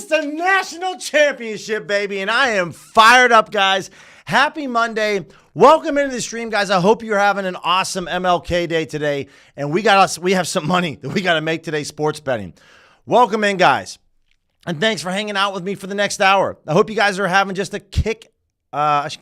is the National Championship, baby, and I am fired up, guys. Happy Monday. Welcome into the stream, guys. I hope you're having an awesome MLK day today, and we have some money that we got to make today sports betting. Welcome in, guys, and thanks for hanging out with me for the next hour. I hope you guys are having just a kick-ass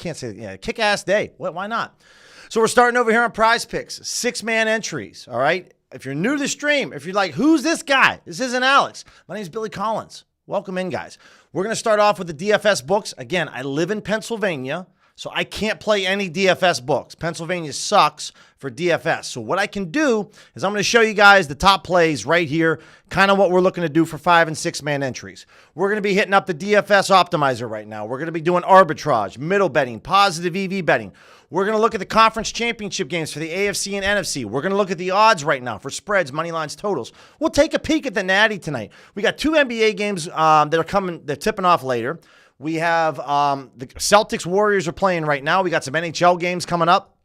day. Why not? So we're starting over here on Prize Picks, 6-man entries, all right? If you're new to the stream, if you're like, who's this guy? This isn't Alex. My name is Billy Collins. Welcome in, guys. We're going to start off with the DFS books. Again, I live in Pennsylvania, so I can't play any DFS books. Pennsylvania sucks for DFS. So what I can do is I'm going to show you guys the top plays right here, kind of what we're looking to do for 5- and 6-man entries. We're going to be hitting up the DFS optimizer right now. We're going to be doing arbitrage, middle betting, positive EV betting. We're going to look at the conference championship games for the AFC and NFC. We're going to look at the odds right now for spreads, money lines, totals. We'll take a peek at the Natty tonight. We got 2 NBA games that are coming. They're tipping off later. We have the Celtics Warriors are playing right now. We got some NHL games coming up.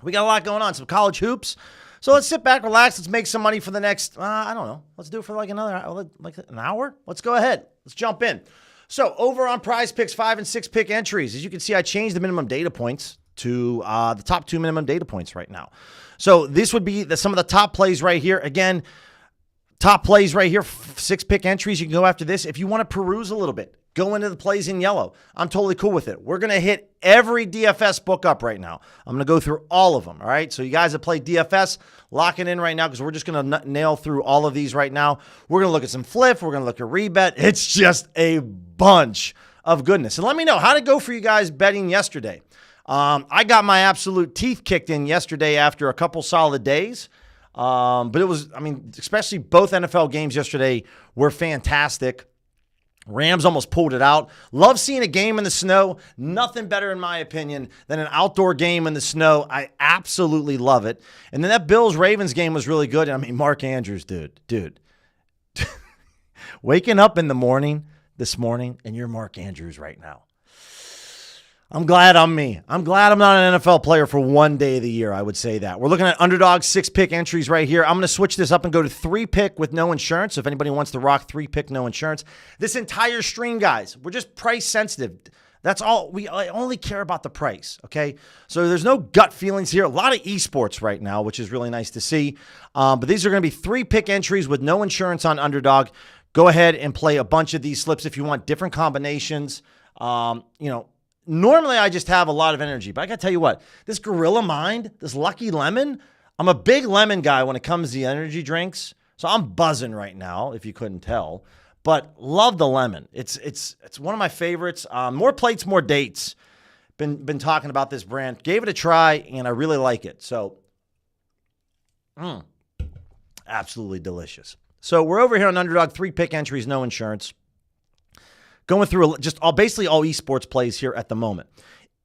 We got a lot going on, some college hoops. So let's sit back, relax. Let's make some money for the next, I don't know. Let's do it for like an hour. Let's go ahead. Let's jump in. So over on Prize Picks, 5- and 6-pick entries. As you can see, I changed the minimum data points to the top 2 minimum data points right now. So this would be some of the top plays right here. Again, top plays right here, 6-pick entries. You can go after this. If you want to peruse a little bit, go into the plays in yellow. I'm totally cool with it. We're going to hit every DFS book up right now. I'm going to go through all of them, all right? So you guys that play DFS, lock it in right now because we're just going to nail through all of these right now. We're going to look at some flip. We're going to look at rebet. It's just a bunch of goodness. And let me know how did it go for you guys betting yesterday. I got my absolute teeth kicked in yesterday after a couple solid days. But it was, especially both NFL games yesterday were fantastic. Rams almost pulled it out. Love seeing a game in the snow. Nothing better, in my opinion, than an outdoor game in the snow. I absolutely love it. And then that Bills-Ravens game was really good. Mark Andrews, dude. Waking up in the morning this morning, and you're Mark Andrews right now. I'm glad I'm me. I'm glad I'm not an NFL player for one day of the year, I would say that. We're looking at underdog 6-pick entries right here. I'm going to switch this up and go to 3-pick with no insurance. So if anybody wants to rock 3-pick, no insurance. This entire stream, guys, we're just price sensitive. That's all. I only care about the price, okay? So there's no gut feelings here. A lot of esports right now, which is really nice to see. But these are going to be 3-pick entries with no insurance on underdog. Go ahead and play a bunch of these slips if you want different combinations. Normally, I just have a lot of energy, but I got to tell you what, this Gorilla Mind, this Lucky Lemon, I'm a big lemon guy when it comes to the energy drinks, so I'm buzzing right now, if you couldn't tell, but love the lemon. It's one of my favorites. More plates, more dates. Been talking about this brand. Gave it a try, and I really like it, so absolutely delicious. So we're over here on Underdog, 3-pick entries, no insurance. Going through basically all esports plays here at the moment.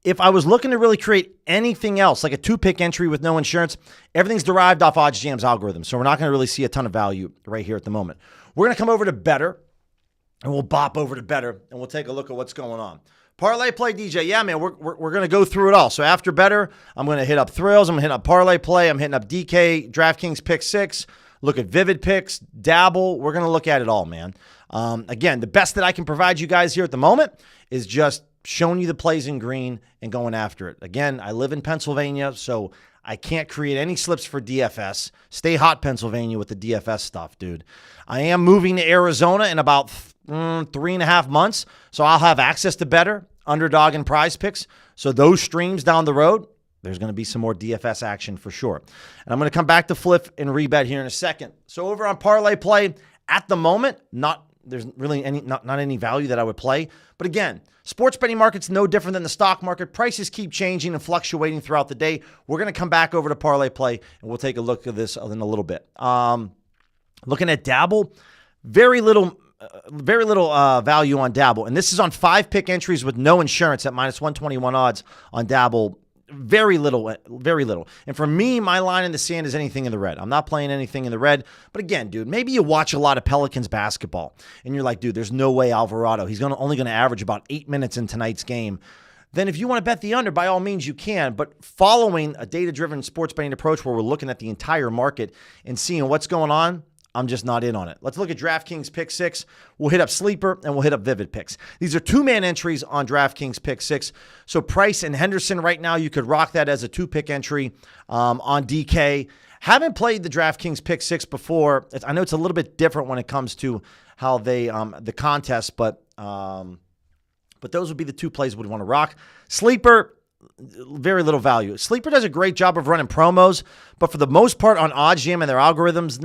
If I was looking to really create anything else, like a 2-pick entry with no insurance, everything's derived off OddsJam's algorithm. So we're not going to really see a ton of value right here at the moment. We're going to come over to Better, and we'll bop over to Better, and we'll take a look at what's going on. Parlay Play DJ. Yeah, man, we're going to go through it all. So after Better, I'm going to hit up Thrills. I'm going to hit up Parlay Play. I'm hitting up DK, DraftKings Pick 6. Look at Vivid Picks, Dabble. We're going to look at it all, man. Again, the best that I can provide you guys here at the moment is just showing you the plays in green and going after it. Again, I live in Pennsylvania, so I can't create any slips for DFS. Stay hot, Pennsylvania, with the DFS stuff, dude. I am moving to Arizona in about 3.5 months, so I'll have access to Better, Underdog, and Prize Picks. So those streams down the road, there's going to be some more DFS action for sure. And I'm going to come back to flip and rebet here in a second. So over on Parlay Play, at the moment, there's really not any value that I would play. But again, sports betting market's no different than the stock market. Prices keep changing and fluctuating throughout the day. We're going to come back over to Parlay Play, and we'll take a look at this in a little bit. Looking at Dabble, very little value on Dabble. And this is on 5-pick entries with no insurance at minus 121 odds on Dabble. Very little. And for me, my line in the sand is anything in the red. I'm not playing anything in the red. But again, dude, maybe you watch a lot of Pelicans basketball and you're like, dude, there's no way Alvarado. He's only going to average about 8 minutes in tonight's game. Then if you want to bet the under, by all means you can. But following a data-driven sports betting approach where we're looking at the entire market and seeing what's going on, I'm just not in on it. Let's look at DraftKings Pick 6. We'll hit up Sleeper, and we'll hit up Vivid Picks. These are two-man entries on DraftKings Pick 6. So Price and Henderson right now, you could rock that as a two-pick entry on DK. Haven't played the DraftKings Pick 6 before. I know it's a little bit different when it comes to how they the contest, but those would be the two plays we'd want to rock. Sleeper, very little value. Sleeper does a great job of running promos, but for the most part on OddsJam and their algorithms,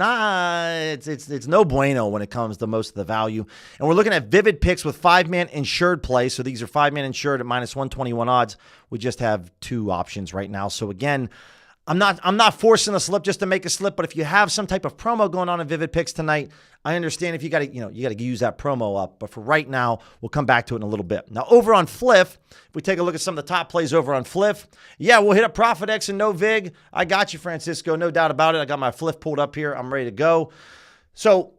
it's no bueno when it comes to most of the value. And we're looking at Vivid Picks with 5-man insured play. So these are 5-man insured at minus 121 odds. We just have two options right now. So again, I'm not forcing a slip just to make a slip, but if you have some type of promo going on in Vivid Picks tonight, I understand if you got to use that promo up. But for right now, we'll come back to it in a little bit. Now over on Fliff, if we take a look at some of the top plays over on Fliff, yeah, we'll hit up Profit X and No Vig. I got you, Francisco, no doubt about it. I got my Fliff pulled up here. I'm ready to go. So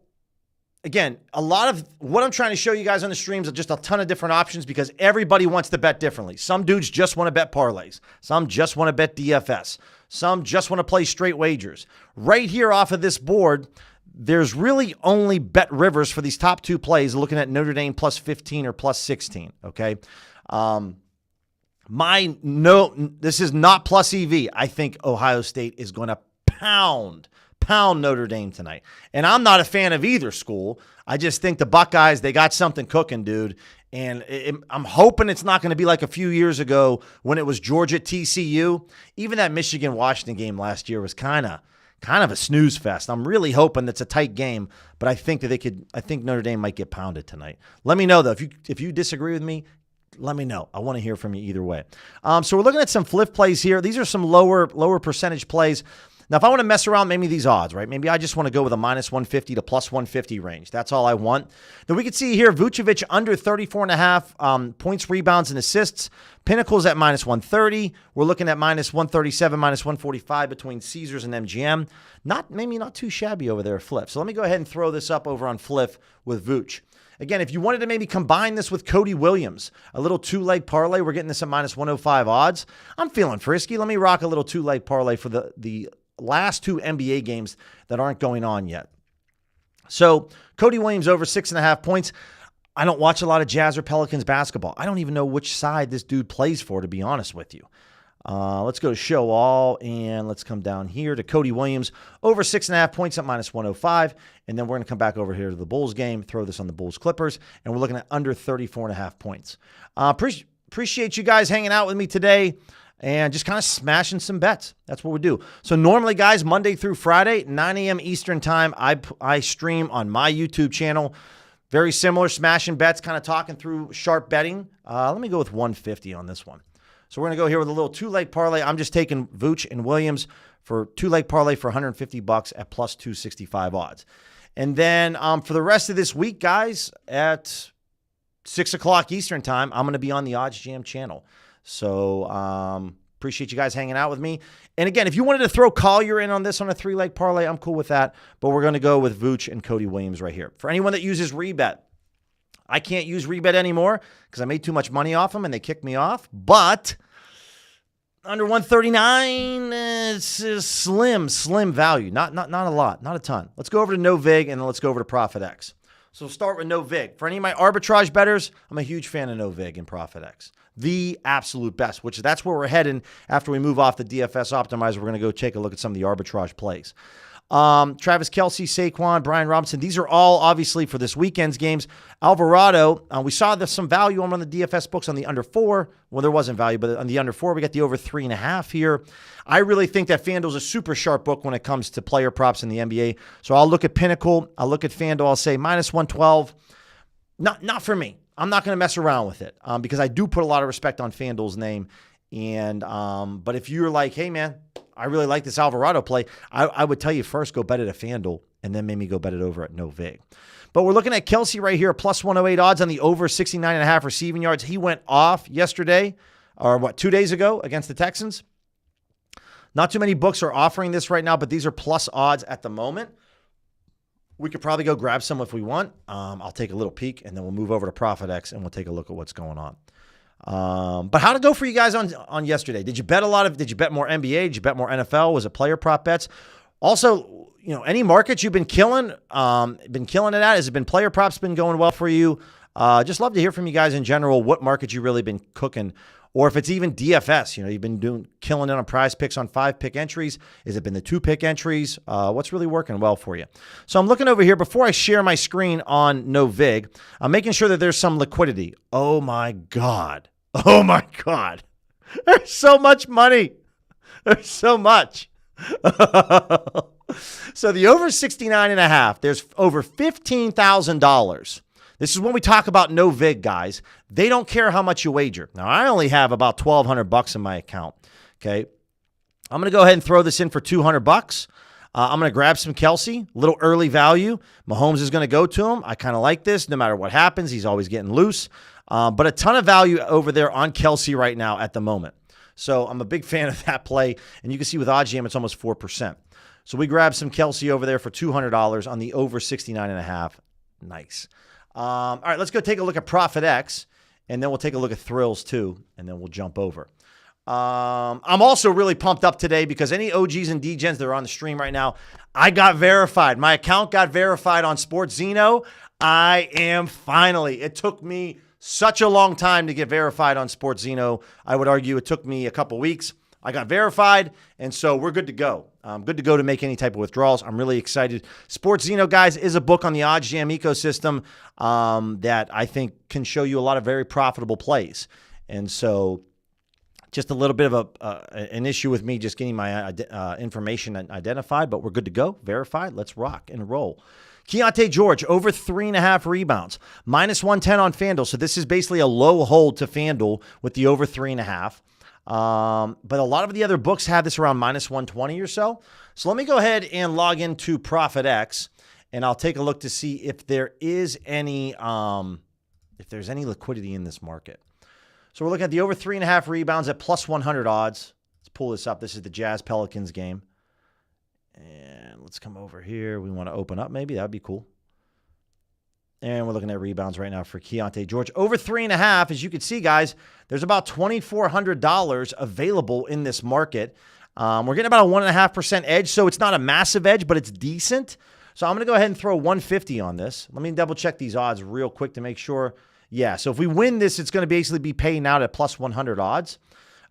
again, a lot of what I'm trying to show you guys on the streams are just a ton of different options because everybody wants to bet differently. Some dudes just want to bet parlays. Some just want to bet DFS. Some just want to play straight wagers. Right here off of this board, there's really only Bet Rivers for these top two plays, looking at Notre Dame plus 15 or plus 16, okay? This is not plus EV. I think Ohio State is going to pound Notre Dame tonight. And I'm not a fan of either school. I just think the Buckeyes, they got something cooking, dude. And I'm hoping it's not going to be like a few years ago when it was Georgia TCU. Even that Michigan-Washington game last year was kind of a snooze fest. I'm really hoping that's a tight game, but I think that I think Notre Dame might get pounded tonight. Let me know, though. If you disagree with me, let me know. I want to hear from you either way. So we're looking at some Fliff plays here. These are some lower percentage plays. Now, if I want to mess around, maybe these odds, right? Maybe I just want to go with a minus 150 to plus 150 range. That's all I want. Then we can see here, Vucevic under 34.5 points, rebounds, and assists. Pinnacle's at minus 130. We're looking at minus 137, minus 145 between Caesars and MGM. Maybe not too shabby over there at Fliff. So let me go ahead and throw this up over on Fliff with Vooch. Again, if you wanted to maybe combine this with Cody Williams, a little two-leg parlay, we're getting this at minus 105 odds. I'm feeling frisky. Let me rock a little two-leg parlay for the last two NBA games that aren't going on yet. So Cody Williams over 6.5 points. I don't watch a lot of Jazz or Pelicans basketball. I don't even know which side this dude plays for, to be honest with you. Let's go to show all, and let's come down here to Cody Williams over 6.5 points at minus 105. And then we're going to come back over here to the Bulls game, throw this on the Bulls Clippers, and we're looking at under 34.5 points. Appreciate you guys hanging out with me today and just kind of smashing some bets. That's what we do. So normally, guys, Monday through Friday, 9 a.m. Eastern time, I stream on my YouTube channel. Very similar, smashing bets, kind of talking through sharp betting. Let me go with 150 on this one. So we're going to go here with a little two-leg parlay. I'm just taking Vooch and Williams for two-leg parlay for $150 at plus 265 odds. And then for the rest of this week, guys, at 6 o'clock Eastern time, I'm going to be on the OddsJam channel. So appreciate you guys hanging out with me. And again, if you wanted to throw Collier in on this on a three-leg parlay, I'm cool with that. But we're going to go with Vooch and Cody Williams right here. For anyone that uses Rebet, I can't use Rebet anymore because I made too much money off them and they kicked me off. But under 139, it's a slim value. Not a lot, not a ton. Let's go over to No Vig and then let's go over to Profit X. So we'll start with No Vig. For any of my arbitrage bettors, I'm a huge fan of No Vig and Profit X. The absolute best, which that's where we're heading after we move off the DFS optimizer. We're going to go take a look at some of the arbitrage plays. Travis Kelce, Saquon, Brian Robinson. These are all obviously for this weekend's games. Alvarado, we saw some value on the DFS books on the under 4. Well, there wasn't value, but on the under 4, we got the over 3.5 here. I really think that FanDuel's a super sharp book when it comes to player props in the NBA. So I'll look at Pinnacle. I'll look at FanDuel. I'll say minus 112. Not for me. I'm not going to mess around with it because I do put a lot of respect on FanDuel's name. And but if you're like, hey, man, I really like this Alvarado play, I would tell you first go bet it at FanDuel and then maybe go bet it over at No Vig. But we're looking at Kelce right here, plus 108 odds on the over 69.5 receiving yards. He went off yesterday, or 2 days ago against the Texans. Not too many books are offering this right now, but these are plus odds at the moment. We could probably go grab some if we want. I'll take a little peek, and then we'll move over to Profit X, and we'll take a look at what's going on. But how to go for you guys on yesterday? Did you bet more NBA? Did you bet more NFL? Was it player prop bets? Also, any markets you've been killing it at? Has it been player props been going well for you? Just love to hear from you guys in general, what markets you really been cooking, or if it's even DFS. You've been killing it on prize picks on 5-pick entries. Has it been the 2-pick entries? What's really working well for you? So I'm looking over here. Before I share my screen on No Vig, I'm making sure that there's some liquidity. Oh my God. Oh my God. There's so much money. There's so much. So the over 69.5, there's over $15,000. This is when we talk about No Vig, guys. They don't care how much you wager. Now, I only have about $1,200 in my account. Okay. I'm going to go ahead and throw this in for $200. I'm going to grab some Kelsey, a little early value. Mahomes is going to go to him. I kind of like this. No matter what happens, he's always getting loose. But a ton of value over there on Kelsey right now at the moment. So I'm a big fan of that play. And you can see with OddsJam, it's almost 4%. So we grabbed some Kelsey over there for $200 on the over 69.5. Nice. All right, let's go take a look at Profit X, and then we'll take a look at Thrills too, and then we'll jump over. I'm also really pumped up today because any OGs and DGens that are on the stream right now, I got verified. My account got verified on SportsZeno. I am finally. It took me such a long time to get verified on SportsZeno. I would argue it took me a couple weeks. I got verified, and so we're good to go. Good to go to make any type of withdrawals. I'm really excited. SportsZeno, guys, is a book on the OddsJam ecosystem that I think can show you a lot of very profitable plays. And so just a little bit of an issue with me just getting my information identified, but we're good to go. Verified. Let's rock and roll. Keontae George, over 3.5 rebounds, minus 110 on FanDuel. So this is basically a low hold to FanDuel with the over 3.5. But a lot of the other books have this around minus 120 or so. So let me go ahead and log into Profit X, and I'll take a look to see if there is any, if there's any liquidity in this market. So we're looking at the over 3.5 rebounds at plus 100 odds. Let's pull this up. This is the Jazz Pelicans game. And let's come over here. We want to open up maybe. That would be cool. And we're looking at rebounds right now for Keontae George. Over 3.5, as you can see, guys, there's about $2,400 available in this market. We're getting about a 1.5% edge, so it's not a massive edge, but it's decent. So I'm going to go ahead and throw 150 on this. Let me double check these odds real quick to make sure. Yeah, so if we win this, it's going to basically be paying out at plus 100 odds.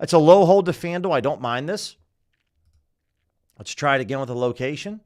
It's a low hold to FanDuel. I don't mind this. Let's try it again with a location.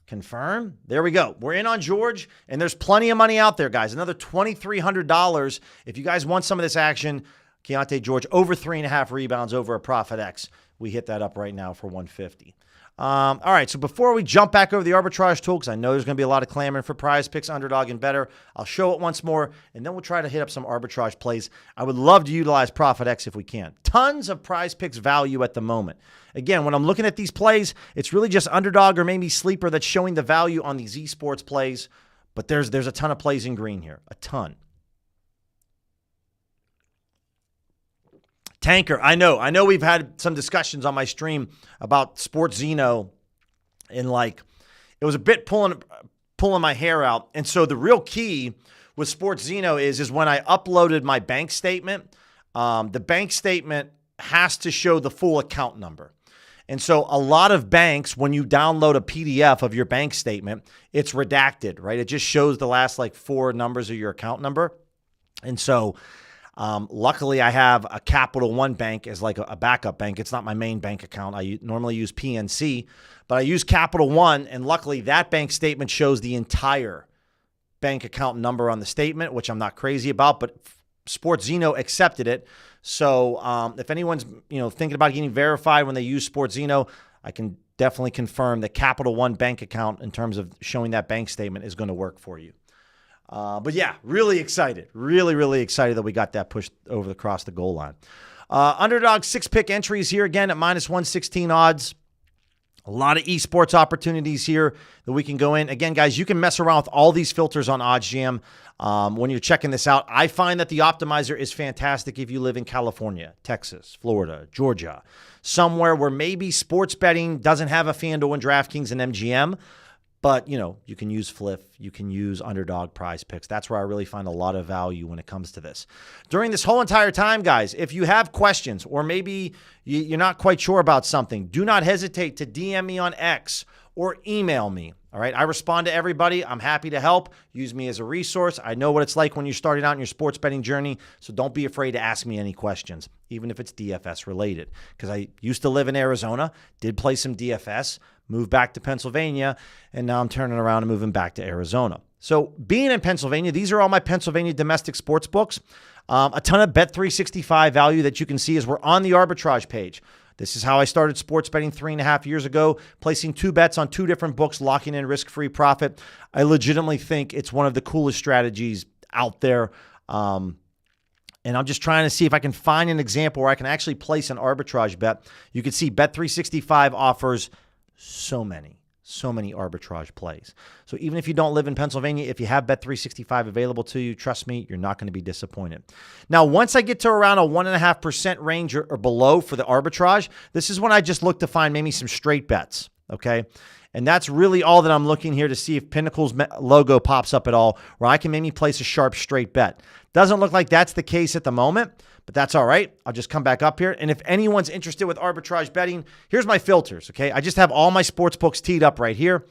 Confirm. There we go. We're in on George, and there's plenty of money out there, guys. Another $2,300. If you guys want some of this action, Keontae George, over 3.5 rebounds over a Profit X. We hit that up right now for 150. All right, so before we jump back over the arbitrage tool, because I know there's going to be a lot of clamoring for prize picks, underdog, and better, I'll show it once more, and then we'll try to hit up some arbitrage plays. I would love to utilize Profit X if we can. Tons of prize picks value at the moment. Again, when I'm looking at these plays, it's really just underdog or maybe sleeper that's showing the value on these esports plays, but there's a ton of plays in green here, a ton. Tanker, I know we've had some discussions on my stream about SportsZeno, and it was a bit pulling my hair out. And so the real key with SportsZeno is when I uploaded my bank statement, the bank statement has to show the full account number. And so a lot of banks, when you download a PDF of your bank statement, it's redacted, right? It just shows the last 4 numbers of your account number. And so luckily, I have a Capital One bank as a backup bank. It's not my main bank account. I normally use PNC, but I use Capital One, and luckily that bank statement shows the entire bank account number on the statement, which I'm not crazy about, but SportsZeno accepted it. So if anyone's thinking about getting verified when they use SportsZeno, I can definitely confirm that Capital One bank account in terms of showing that bank statement is going to work for you. But yeah, really excited. Really, really excited that we got that pushed across the goal line. Underdog 6-pick entries here again at minus 116 odds. A lot of esports opportunities here that we can go in. Again, guys, you can mess around with all these filters on OddsJam when you're checking this out. I find that the optimizer is fantastic if you live in California, Texas, Florida, Georgia, somewhere where maybe sports betting doesn't have a FanDuel and DraftKings and MGM. But, you can use Fliff, you can use Underdog, Prize Picks. That's where I really find a lot of value when it comes to this. During this whole entire time, guys, if you have questions or maybe you're not quite sure about something, do not hesitate to DM me on X or email me. All right. I respond to everybody. I'm happy to help. Use me as a resource. I know what it's like when you're starting out in your sports betting journey. So don't be afraid to ask me any questions, even if it's DFS related. Because I used to live in Arizona, did play some DFS, moved back to Pennsylvania, and now I'm turning around and moving back to Arizona. So being in Pennsylvania, these are all my Pennsylvania domestic sports books. A ton of Bet365 value that you can see as we're on the arbitrage page. This is how I started sports betting 3.5 years ago, placing 2 bets on 2 different books, locking in risk-free profit. I legitimately think it's one of the coolest strategies out there. And I'm just trying to see if I can find an example where I can actually place an arbitrage bet. You can see Bet365 offers so many arbitrage plays. So even if you don't live in Pennsylvania, if you have Bet365 available to you, trust me, you're not going to be disappointed. Now, once I get to around a 1.5% range or below for the arbitrage, this is when I just look to find maybe some straight bets, okay? And that's really all that I'm looking here to see if Pinnacle's logo pops up at all, where I can maybe place a sharp straight bet. Doesn't look like that's the case at the moment, but that's all right. I'll just come back up here. And if anyone's interested with arbitrage betting, here's my filters, okay? I just have all my sports books teed up right here.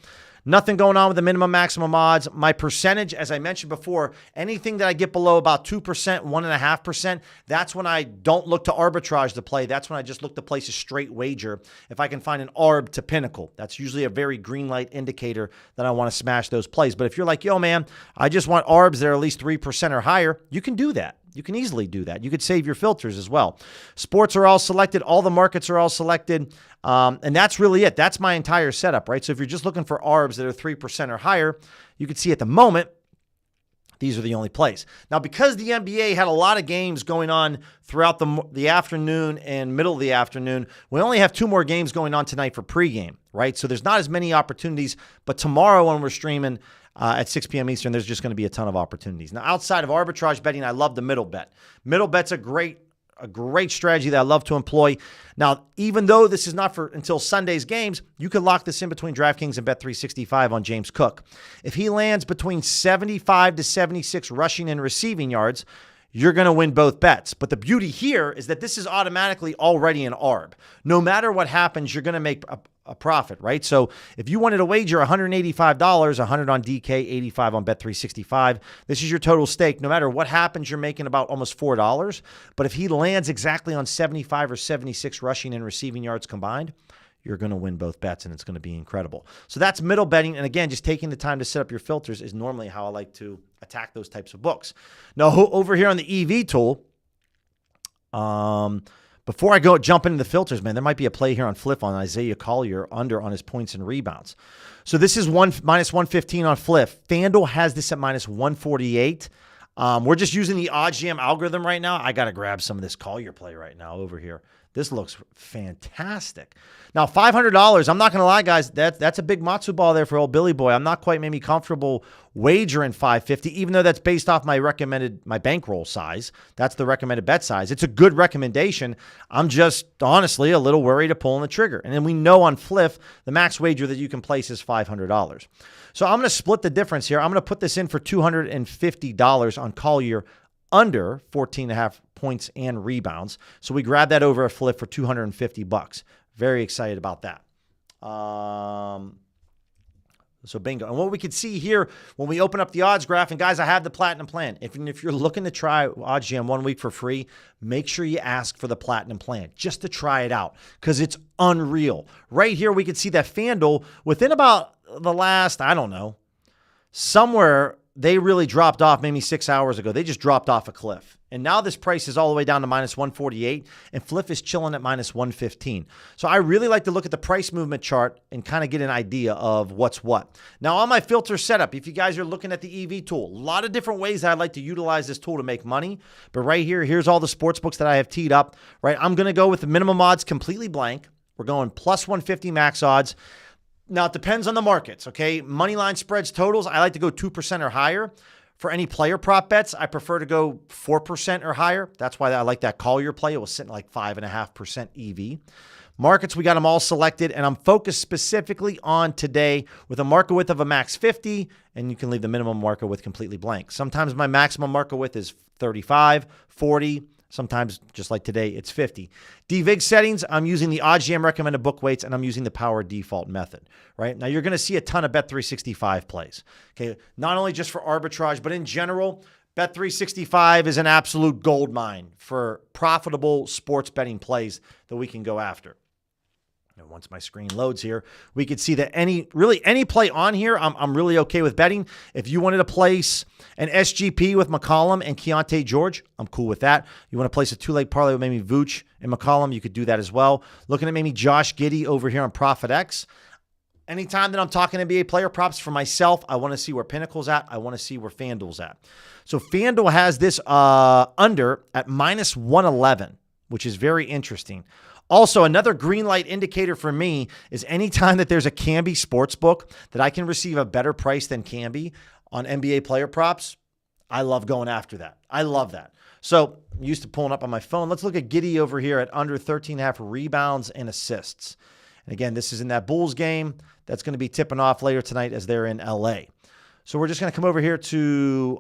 Nothing going on with the minimum maximum odds. My percentage, as I mentioned before, anything that I get below about 2%, 1.5%, that's when I don't look to arbitrage to play. That's when I just look to place a straight wager. If I can find an arb to Pinnacle, that's usually a very green light indicator that I want to smash those plays. But if you're like, yo, man, I just want arbs that are at least 3% or higher, you can do that. You can easily do that. You could save your filters as well. Sports are all selected. All the markets are all selected. And that's really it. That's my entire setup, right? So if you're just looking for arbs that are 3% or higher, you can see at the moment, these are the only plays. Now, because the NBA had a lot of games going on throughout the afternoon and middle of the afternoon, we only have 2 more games going on tonight for pregame, right? So there's not as many opportunities. But tomorrow when we're streaming, at 6 p.m. Eastern, there's just going to be a ton of opportunities. Now, outside of arbitrage betting, I love the middle bet. Middle bet's a great strategy that I love to employ. Now, even though this is not for until Sunday's games, you can lock this in between DraftKings and Bet365 on James Cook. If he lands between 75 to 76 rushing and receiving yards, you're going to win both bets. But the beauty here is that this is automatically already an arb. No matter what happens, you're going to make a profit, right? So if you wanted to wager $185, 100 on DK, 85 on Bet365, this is your total stake. No matter what happens, you're making about almost $4. But if he lands exactly on 75 or 76 rushing and receiving yards combined, you're going to win both bets, and it's going to be incredible. So that's middle betting. And again, just taking the time to set up your filters is normally how I like to attack those types of books. Now, over here on the EV tool, before I jump into the filters, man, there might be a play here on Fliff on Isaiah Collier under on his points and rebounds. So this is minus 115 on Fliff. FanDuel has this at minus 148. We're just using the OddsJam algorithm right now. I got to grab some of this Collier play right now over here. This looks fantastic. Now, $500, I'm not going to lie, guys, that's a big matzo ball there for old Billy Boy. I'm not quite maybe comfortable wagering $550, even though that's based off my bankroll size. That's the recommended bet size. It's a good recommendation. I'm just honestly a little worried of pulling the trigger. And then we know on Fliff, the max wager that you can place is $500. So I'm going to split the difference here. I'm going to put this in for $250 on Collier under 14.5 points and rebounds. So we grab that over a Fliff for $250. Very excited about that. So bingo. And what we can see here when we open up the odds graph, and guys, I have the platinum plan. If you're looking to try OddsJam 1 week for free, make sure you ask for the platinum plan just to try it out because it's unreal. Right here, we can see that FanDuel within about the last, I don't know, somewhere they really dropped off maybe 6 hours ago. They just dropped off a cliff. And now this price is all the way down to minus 148, and Fliff is chilling at minus 115. So I really like to look at the price movement chart and kind of get an idea of what's what. Now on my filter setup, if you guys are looking at the EV tool, a lot of different ways that I'd like to utilize this tool to make money. But right here, here's all the sports books that I have teed up. Right, I'm going to go with the minimum odds completely blank. We're going plus 150 max odds. Now, it depends on the markets, okay? Moneyline spreads totals, I like to go 2% or higher. For any player prop bets, I prefer to go 4% or higher. That's why I like that Collier play. It was sitting like 5.5% EV. Markets, we got them all selected, and I'm focused specifically on today with a market width of a max 50, and you can leave the minimum market width completely blank. Sometimes my maximum market width is 35, 40, sometimes, just like today, it's 50. DVIG settings, I'm using the OddsJam recommended book weights, and I'm using the power default method, right? Now, you're going to see a ton of Bet365 plays, okay? Not only just for arbitrage, but in general, Bet365 is an absolute gold mine for profitable sports betting plays that we can go after. And once my screen loads here, we could see that any play on here, I'm really okay with betting. If you wanted to place an SGP with McCollum and Keontae George, I'm cool with that. You want to place a two-leg parlay with maybe Vooch and McCollum, you could do that as well. Looking at maybe Josh Giddey over here on ProfitX. Anytime that I'm talking NBA player props for myself, I want to see where Pinnacle's at. I want to see where FanDuel's at. So FanDuel has this under at minus 111, which is very interesting. Also, another green light indicator for me is anytime that there's a Kambi sportsbook that I can receive a better price than Kambi on NBA player props, I love going after that. I love that. So I'm used to pulling up on my phone. Let's look at Giddey over here at under 13.5 rebounds and assists. And again, this is in that Bulls game that's going to be tipping off later tonight as they're in LA. So we're just going to come over here to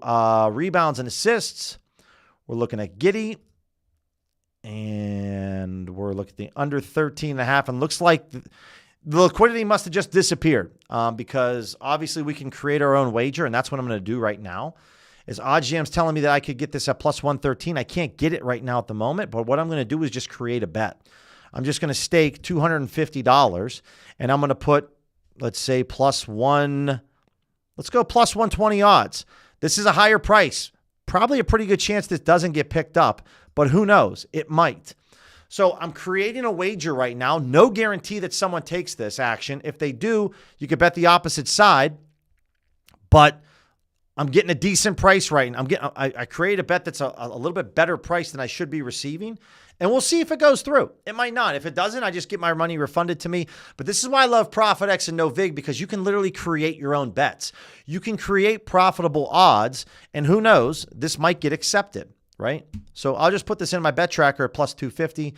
rebounds and assists. We're looking at Giddey. And we're looking at the under 13.5. And looks like the liquidity must have just disappeared because obviously we can create our own wager. And that's what I'm going to do right now. Is OddsJam's telling me that I could get this at plus 113. I can't get it right now at the moment. But what I'm going to do is just create a bet. I'm just going to stake $250. And I'm going to put, let's say, plus 120 odds. This is a higher price. Probably a pretty good chance this doesn't get picked up, but who knows? It might. So I'm creating a wager right now. No guarantee that someone takes this action. If they do, you could bet the opposite side, but I'm getting a decent price right now. I create a bet that's a little bit better price than I should be receiving, and we'll see if it goes through. It might not. If it doesn't, I just get my money refunded to me. But this is why I love ProfitX and NoVig, because you can literally create your own bets. You can create profitable odds, and who knows, this might get accepted, right? So I'll just put this in my bet tracker at plus 250.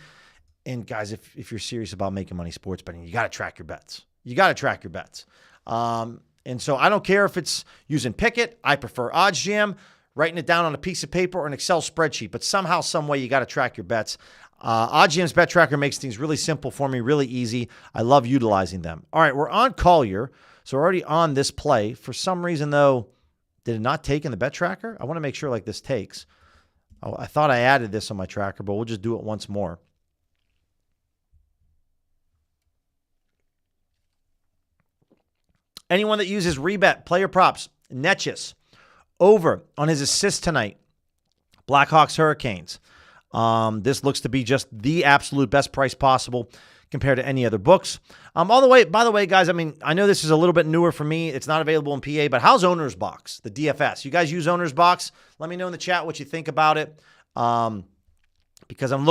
And guys, if you're serious about making money sports betting, you got to track your bets. You got to track your bets. And so I don't care if it's using Pickett. I prefer OddsJam, writing it down on a piece of paper or an Excel spreadsheet. But somehow, some way, you got to track your bets. OddsJam's bet tracker makes things really simple for me, really easy. I love utilizing them. All right, we're on Collier. So we're already on this play. For some reason, though, did it not take in the bet tracker? I want to make sure like this takes. Oh, I thought I added this on my tracker, but we'll just do it once more. Anyone that uses Rebet, player props, Netchus, over on his assist tonight, Blackhawks Hurricanes. This looks to be just the absolute best price possible compared to any other books. By the way, guys, I mean, I know this is a little bit newer for me. It's not available in PA, but how's Owner's Box, the DFS? You guys use Owner's Box? Let me know in the chat what you think about it. Because I'm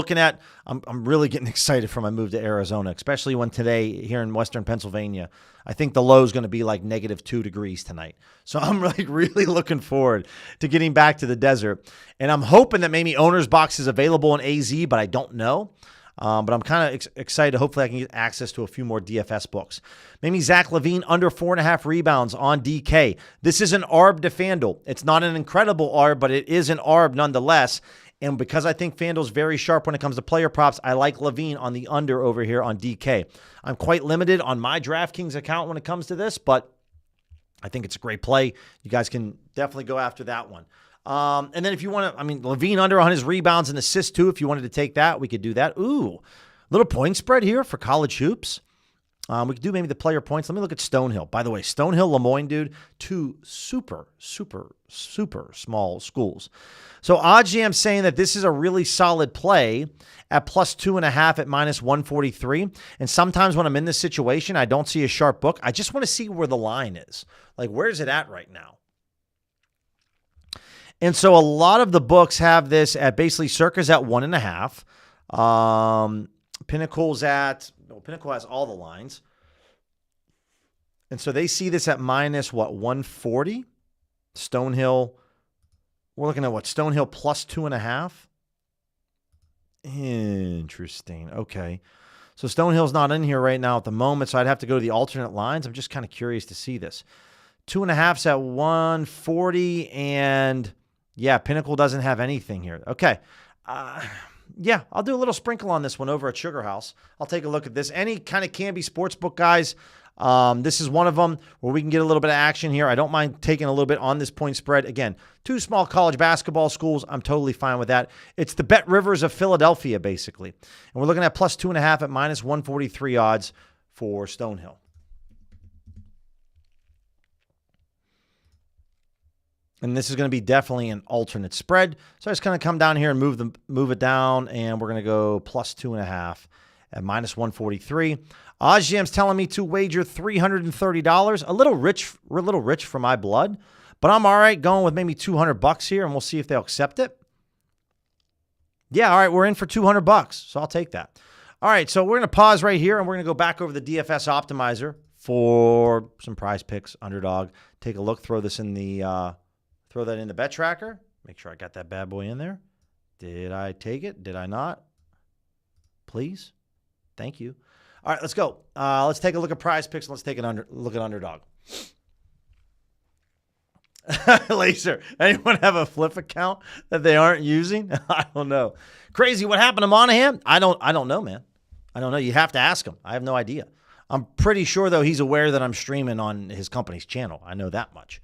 really getting excited for my move to Arizona, especially when today here in Western Pennsylvania, I think the low is going to be like -2 degrees tonight. So I'm like really looking forward to getting back to the desert. And I'm hoping that maybe Owner's Box is available in AZ, but I don't know. But I'm kind of excited. Hopefully I can get access to a few more DFS books. Maybe Zach LaVine under 4.5 rebounds on DK. This is an ARB to FanDuel. It's not an incredible ARB, but it is an ARB nonetheless. And because I think FanDuel's very sharp when it comes to player props, I like LaVine on the under over here on DK. I'm quite limited on my DraftKings account when it comes to this, but I think it's a great play. You guys can definitely go after that one. And then if you want to, LaVine under on his rebounds and assists too, if you wanted to take that, we could do that. Ooh, little point spread here for college hoops. We could do maybe the player points. Let me look at Stonehill. By the way, Stonehill, Lemoyne, dude, two super, super, super small schools. So OddsJam saying that this is a really solid play at plus 2.5 at -143. And sometimes when I'm in this situation, I don't see a sharp book. I just want to see where the line is. Like, where is it at right now? And so a lot of the books have this at basically Circa's at 1.5. Pinnacle has all the lines. And so they see this at -140. Stonehill, we're looking at what? Stonehill plus 2.5. Interesting. Okay. So Stonehill's not in here right now at the moment, so I'd have to go to the alternate lines. I'm just kind of curious to see this. 2.5's at 140, and yeah, Pinnacle doesn't have anything here. Okay. Yeah, I'll do a little sprinkle on this one over at Sugar House. I'll take a look at this. Any kind of Canby Sportsbook guys, this is one of them where we can get a little bit of action here. I don't mind taking a little bit on this point spread. Again, 2 small college basketball schools. I'm totally fine with that. It's the Bet Rivers of Philadelphia, basically. And we're looking at plus 2.5 at minus 143 odds for Stonehill. And this is going to be definitely an alternate spread. So I just kind of come down here and move it down, and we're going to go plus 2.5 at minus 143. OddsJam's telling me to wager $330. A little rich for my blood, but I'm all right going with maybe $200 here, and we'll see if they'll accept it. Yeah, all right, we're in for $200, so I'll take that. All right, so we're going to pause right here, and we're going to go back over the DFS optimizer for some prize picks, underdog. Take a look, throw this in the throw that in the bet tracker. Make sure I got that bad boy in there. Did I take it? Did I not? Please. Thank you. All right, let's go. Let's take a look at prize picks. Let's take a look at underdog. Laser, anyone have a flip account that they aren't using? I don't know. Crazy, what happened to Monahan? I don't know, man. I don't know. You have to ask him. I have no idea. I'm pretty sure, though, he's aware that I'm streaming on his company's channel. I know that much.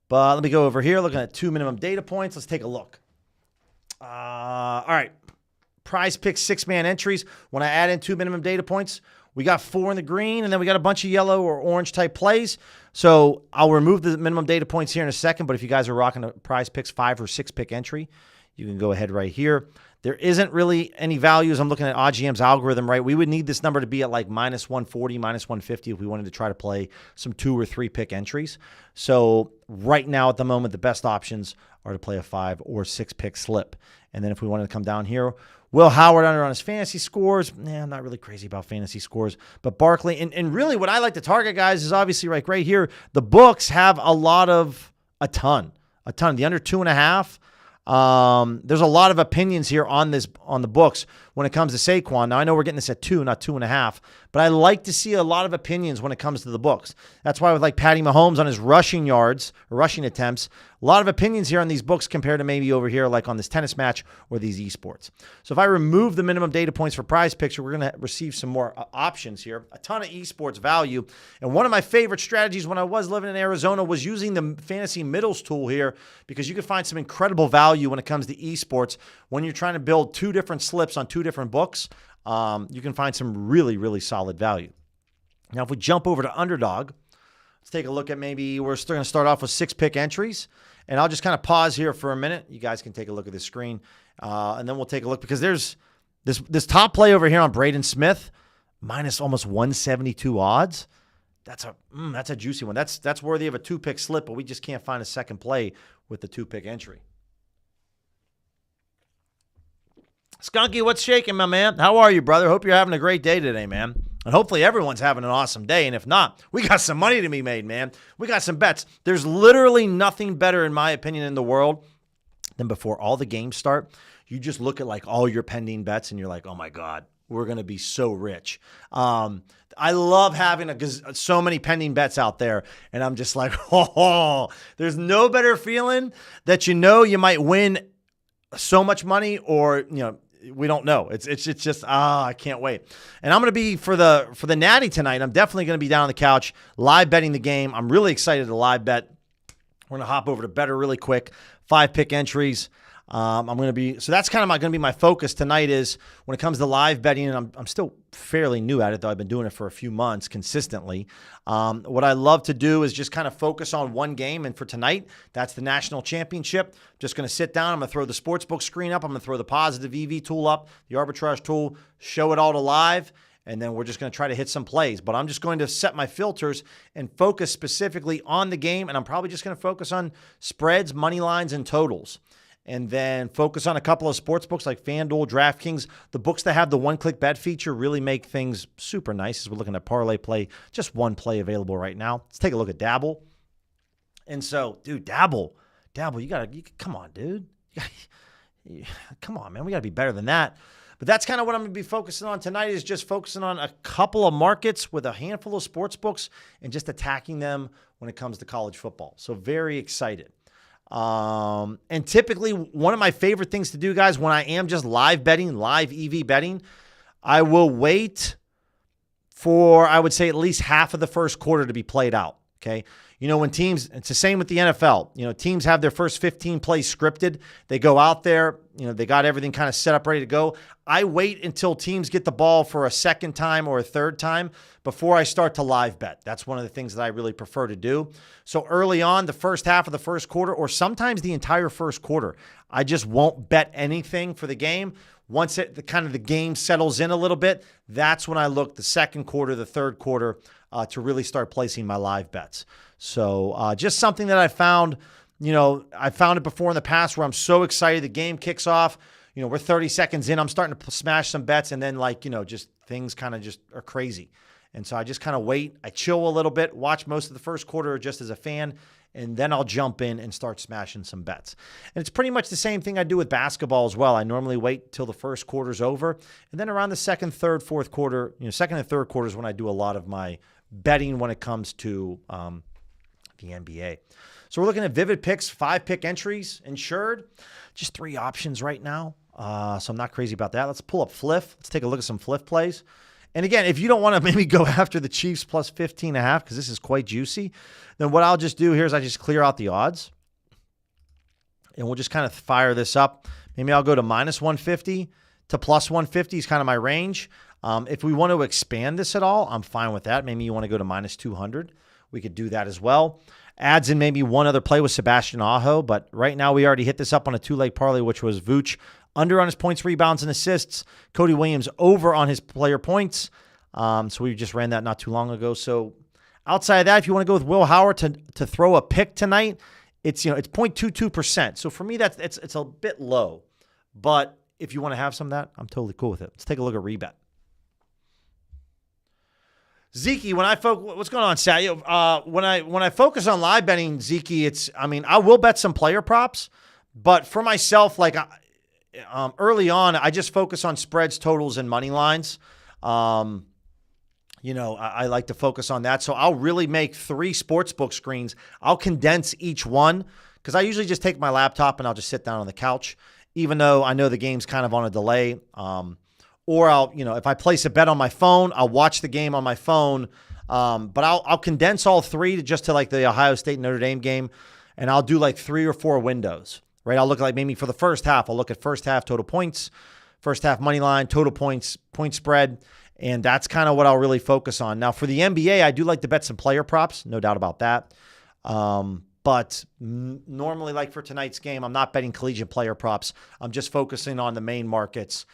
But let me go over here, looking at 2 minimum data points. Let's take a look. All right. Prize Pick 6-man entries. When I add in 2 minimum data points, we got 4 in the green, and then we got a bunch of yellow or orange type plays. So I'll remove the minimum data points here in a second, but if you guys are rocking a Prize Picks 5 or 6 pick entry, you can go ahead right here. There isn't really any values. I'm looking at OddsJam's algorithm, right? We would need this number to be at like minus 140, minus 150 if we wanted to try to play some 2 or 3 pick entries. So right now at the moment, the best options are to play a 5 or 6 pick slip. And then if we wanted to come down here, Will Howard under on his fantasy scores. I'm not really crazy about fantasy scores. But Barkley, and really what I like to target, guys, is obviously like right here. The books have a ton. The under 2.5. There's a lot of opinions here on the books when it comes to Saquon. Now I know we're getting this at 2, not 2.5, but I like to see a lot of opinions when it comes to the books. That's why with like Patty Mahomes on his rushing yards or rushing attempts, a lot of opinions here on these books compared to maybe over here like on this tennis match or these esports. So if I remove the minimum data points for prize picture, we're going to receive some more options here. A ton of esports value. And one of my favorite strategies when I was living in Arizona was using the fantasy middles tool here, because you can find some incredible value when it comes to esports. When you're trying to build 2 different slips on 2 different books, you can find some really, really solid value. Now, if we jump over to underdog, let's take a look at maybe we're still going to start off with 6 pick entries. And I'll just kind of pause here for a minute. You guys can take a look at the screen. And then we'll take a look, because there's this top play over here on Braden Smith, minus almost 172 odds. That's a juicy one. That's worthy of a 2-pick slip, but we just can't find a second play with the 2-pick entry. Skunky, what's shaking, my man? How are you, brother? Hope you're having a great day today, man. And hopefully everyone's having an awesome day. And if not, we got some money to be made, man. We got some bets. There's literally nothing better, in my opinion, in the world than before all the games start, you just look at like all your pending bets and you're like, oh my God, we're going to be so rich. I love having so many pending bets out there. And I'm just like, oh, there's no better feeling that you might win so much money, or, we don't know. It's just, I can't wait. And I'm going to be for the Natty tonight. I'm definitely going to be down on the couch live betting the game. I'm really excited to live bet. We're going to hop over to Better really quick. 5 pick entries. So that's kind of going to be my focus tonight, is when it comes to live betting, and I'm still fairly new at it, though I've been doing it for a few months consistently. What I love to do is just kind of focus on one game, and for tonight, that's the National Championship. Just going to sit down, I'm going to throw the sportsbook screen up, I'm going to throw the positive EV tool up, the arbitrage tool, show it all to live, and then we're just going to try to hit some plays. But I'm just going to set my filters and focus specifically on the game, and I'm probably just going to focus on spreads, money lines, and totals. And then focus on a couple of sports books like FanDuel, DraftKings. The books that have the one-click bet feature really make things super nice as we're looking at parlay play. Just one play available right now. Let's take a look at Dabble. And so, dude, Dabble, come on, dude. Come on, man. We got to be better than that. But that's kind of what I'm going to be focusing on tonight, is just focusing on a couple of markets with a handful of sports books and just attacking them when it comes to college football. So very excited. And typically one of my favorite things to do, guys, when I am just live betting, live EV betting, I will wait for, I would say, at least half of the first quarter to be played out. Okay. When teams, it's the same with the NFL, teams have their first 15 plays scripted. They go out there, they got everything kind of set up, ready to go. I wait until teams get the ball for a second time or a third time before I start to live bet. That's one of the things that I really prefer to do. So early on, the first half of the first quarter, or sometimes the entire first quarter, I just won't bet anything for the game. Once the game settles in a little bit, that's when I look the second quarter, the third quarter, to really start placing my live bets. So just something that I found, I found it before in the past where I'm so excited. The game kicks off, we're 30 seconds in. I'm starting to smash some bets, and then just things kind of just are crazy. And so I just kind of wait. I chill a little bit, watch most of the first quarter just as a fan, and then I'll jump in and start smashing some bets. And it's pretty much the same thing I do with basketball as well. I normally wait till the first quarter's over, and then around the second, third, fourth quarter, second and third quarters when I do a lot of my betting when it comes to the NBA. So we're looking at Vivid Picks, 5-pick entries, insured. Just 3 options right now. So I'm not crazy about that. Let's pull up Fliff. Let's take a look at some Fliff plays. And again, if you don't want to maybe go after the Chiefs plus 15.5, because this is quite juicy, then what I'll just do here is I just clear out the odds. And we'll just kind of fire this up. Maybe I'll go to minus 150 to plus 150 is kind of my range. If we want to expand this at all, I'm fine with that. Maybe you want to go to minus 200. We could do that as well. Adds in maybe one other play with Sebastian Aho, but right now we already hit this up on a 2-leg parlay, which was Vooch under on his points, rebounds, and assists. Cody Williams over on his player points. So we just ran that not too long ago. So outside of that, if you want to go with Will Howard to throw a pick tonight, it's 0.22%. So for me, it's a bit low. But if you want to have some of that, I'm totally cool with it. Let's take a look at Rebet. Zeke, what's going on, Sal? When I focus on live betting, Zeke, I will bet some player props, but for myself, early on, I just focus on spreads, totals, and money lines. I like to focus on that. So I'll really make 3 sportsbook screens. I'll condense each one because I usually just take my laptop and I'll just sit down on the couch, even though I know the game's kind of on a delay. Or if I place a bet on my phone, I'll watch the game on my phone. But I'll condense all 3 to the Ohio State Notre Dame game, and I'll do 3 or 4 windows. Right? I'll look maybe for the first half. I'll look at first half total points, first half money line, total points, point spread, and that's kind of what I'll really focus on. Now for the NBA, I do like to bet some player props, no doubt about that. But normally, for tonight's game, I'm not betting collegiate player props. I'm just focusing on the main markets.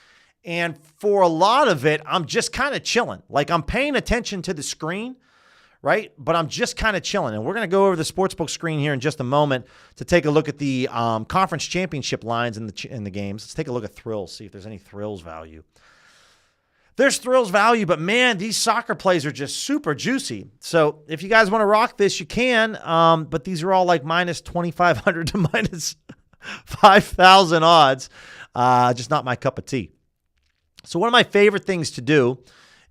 And for a lot of it, I'm just kind of chilling. I'm paying attention to the screen, right? But I'm just kind of chilling. And we're going to go over the sportsbook screen here in just a moment to take a look at the conference championship lines in the games. Let's take a look at thrills, see if there's any thrills value. There's thrills value, but man, these soccer plays are just super juicy. So if you guys want to rock this, you can. But these are all minus 2,500 to minus 5,000 odds. Just not my cup of tea. So one of my favorite things to do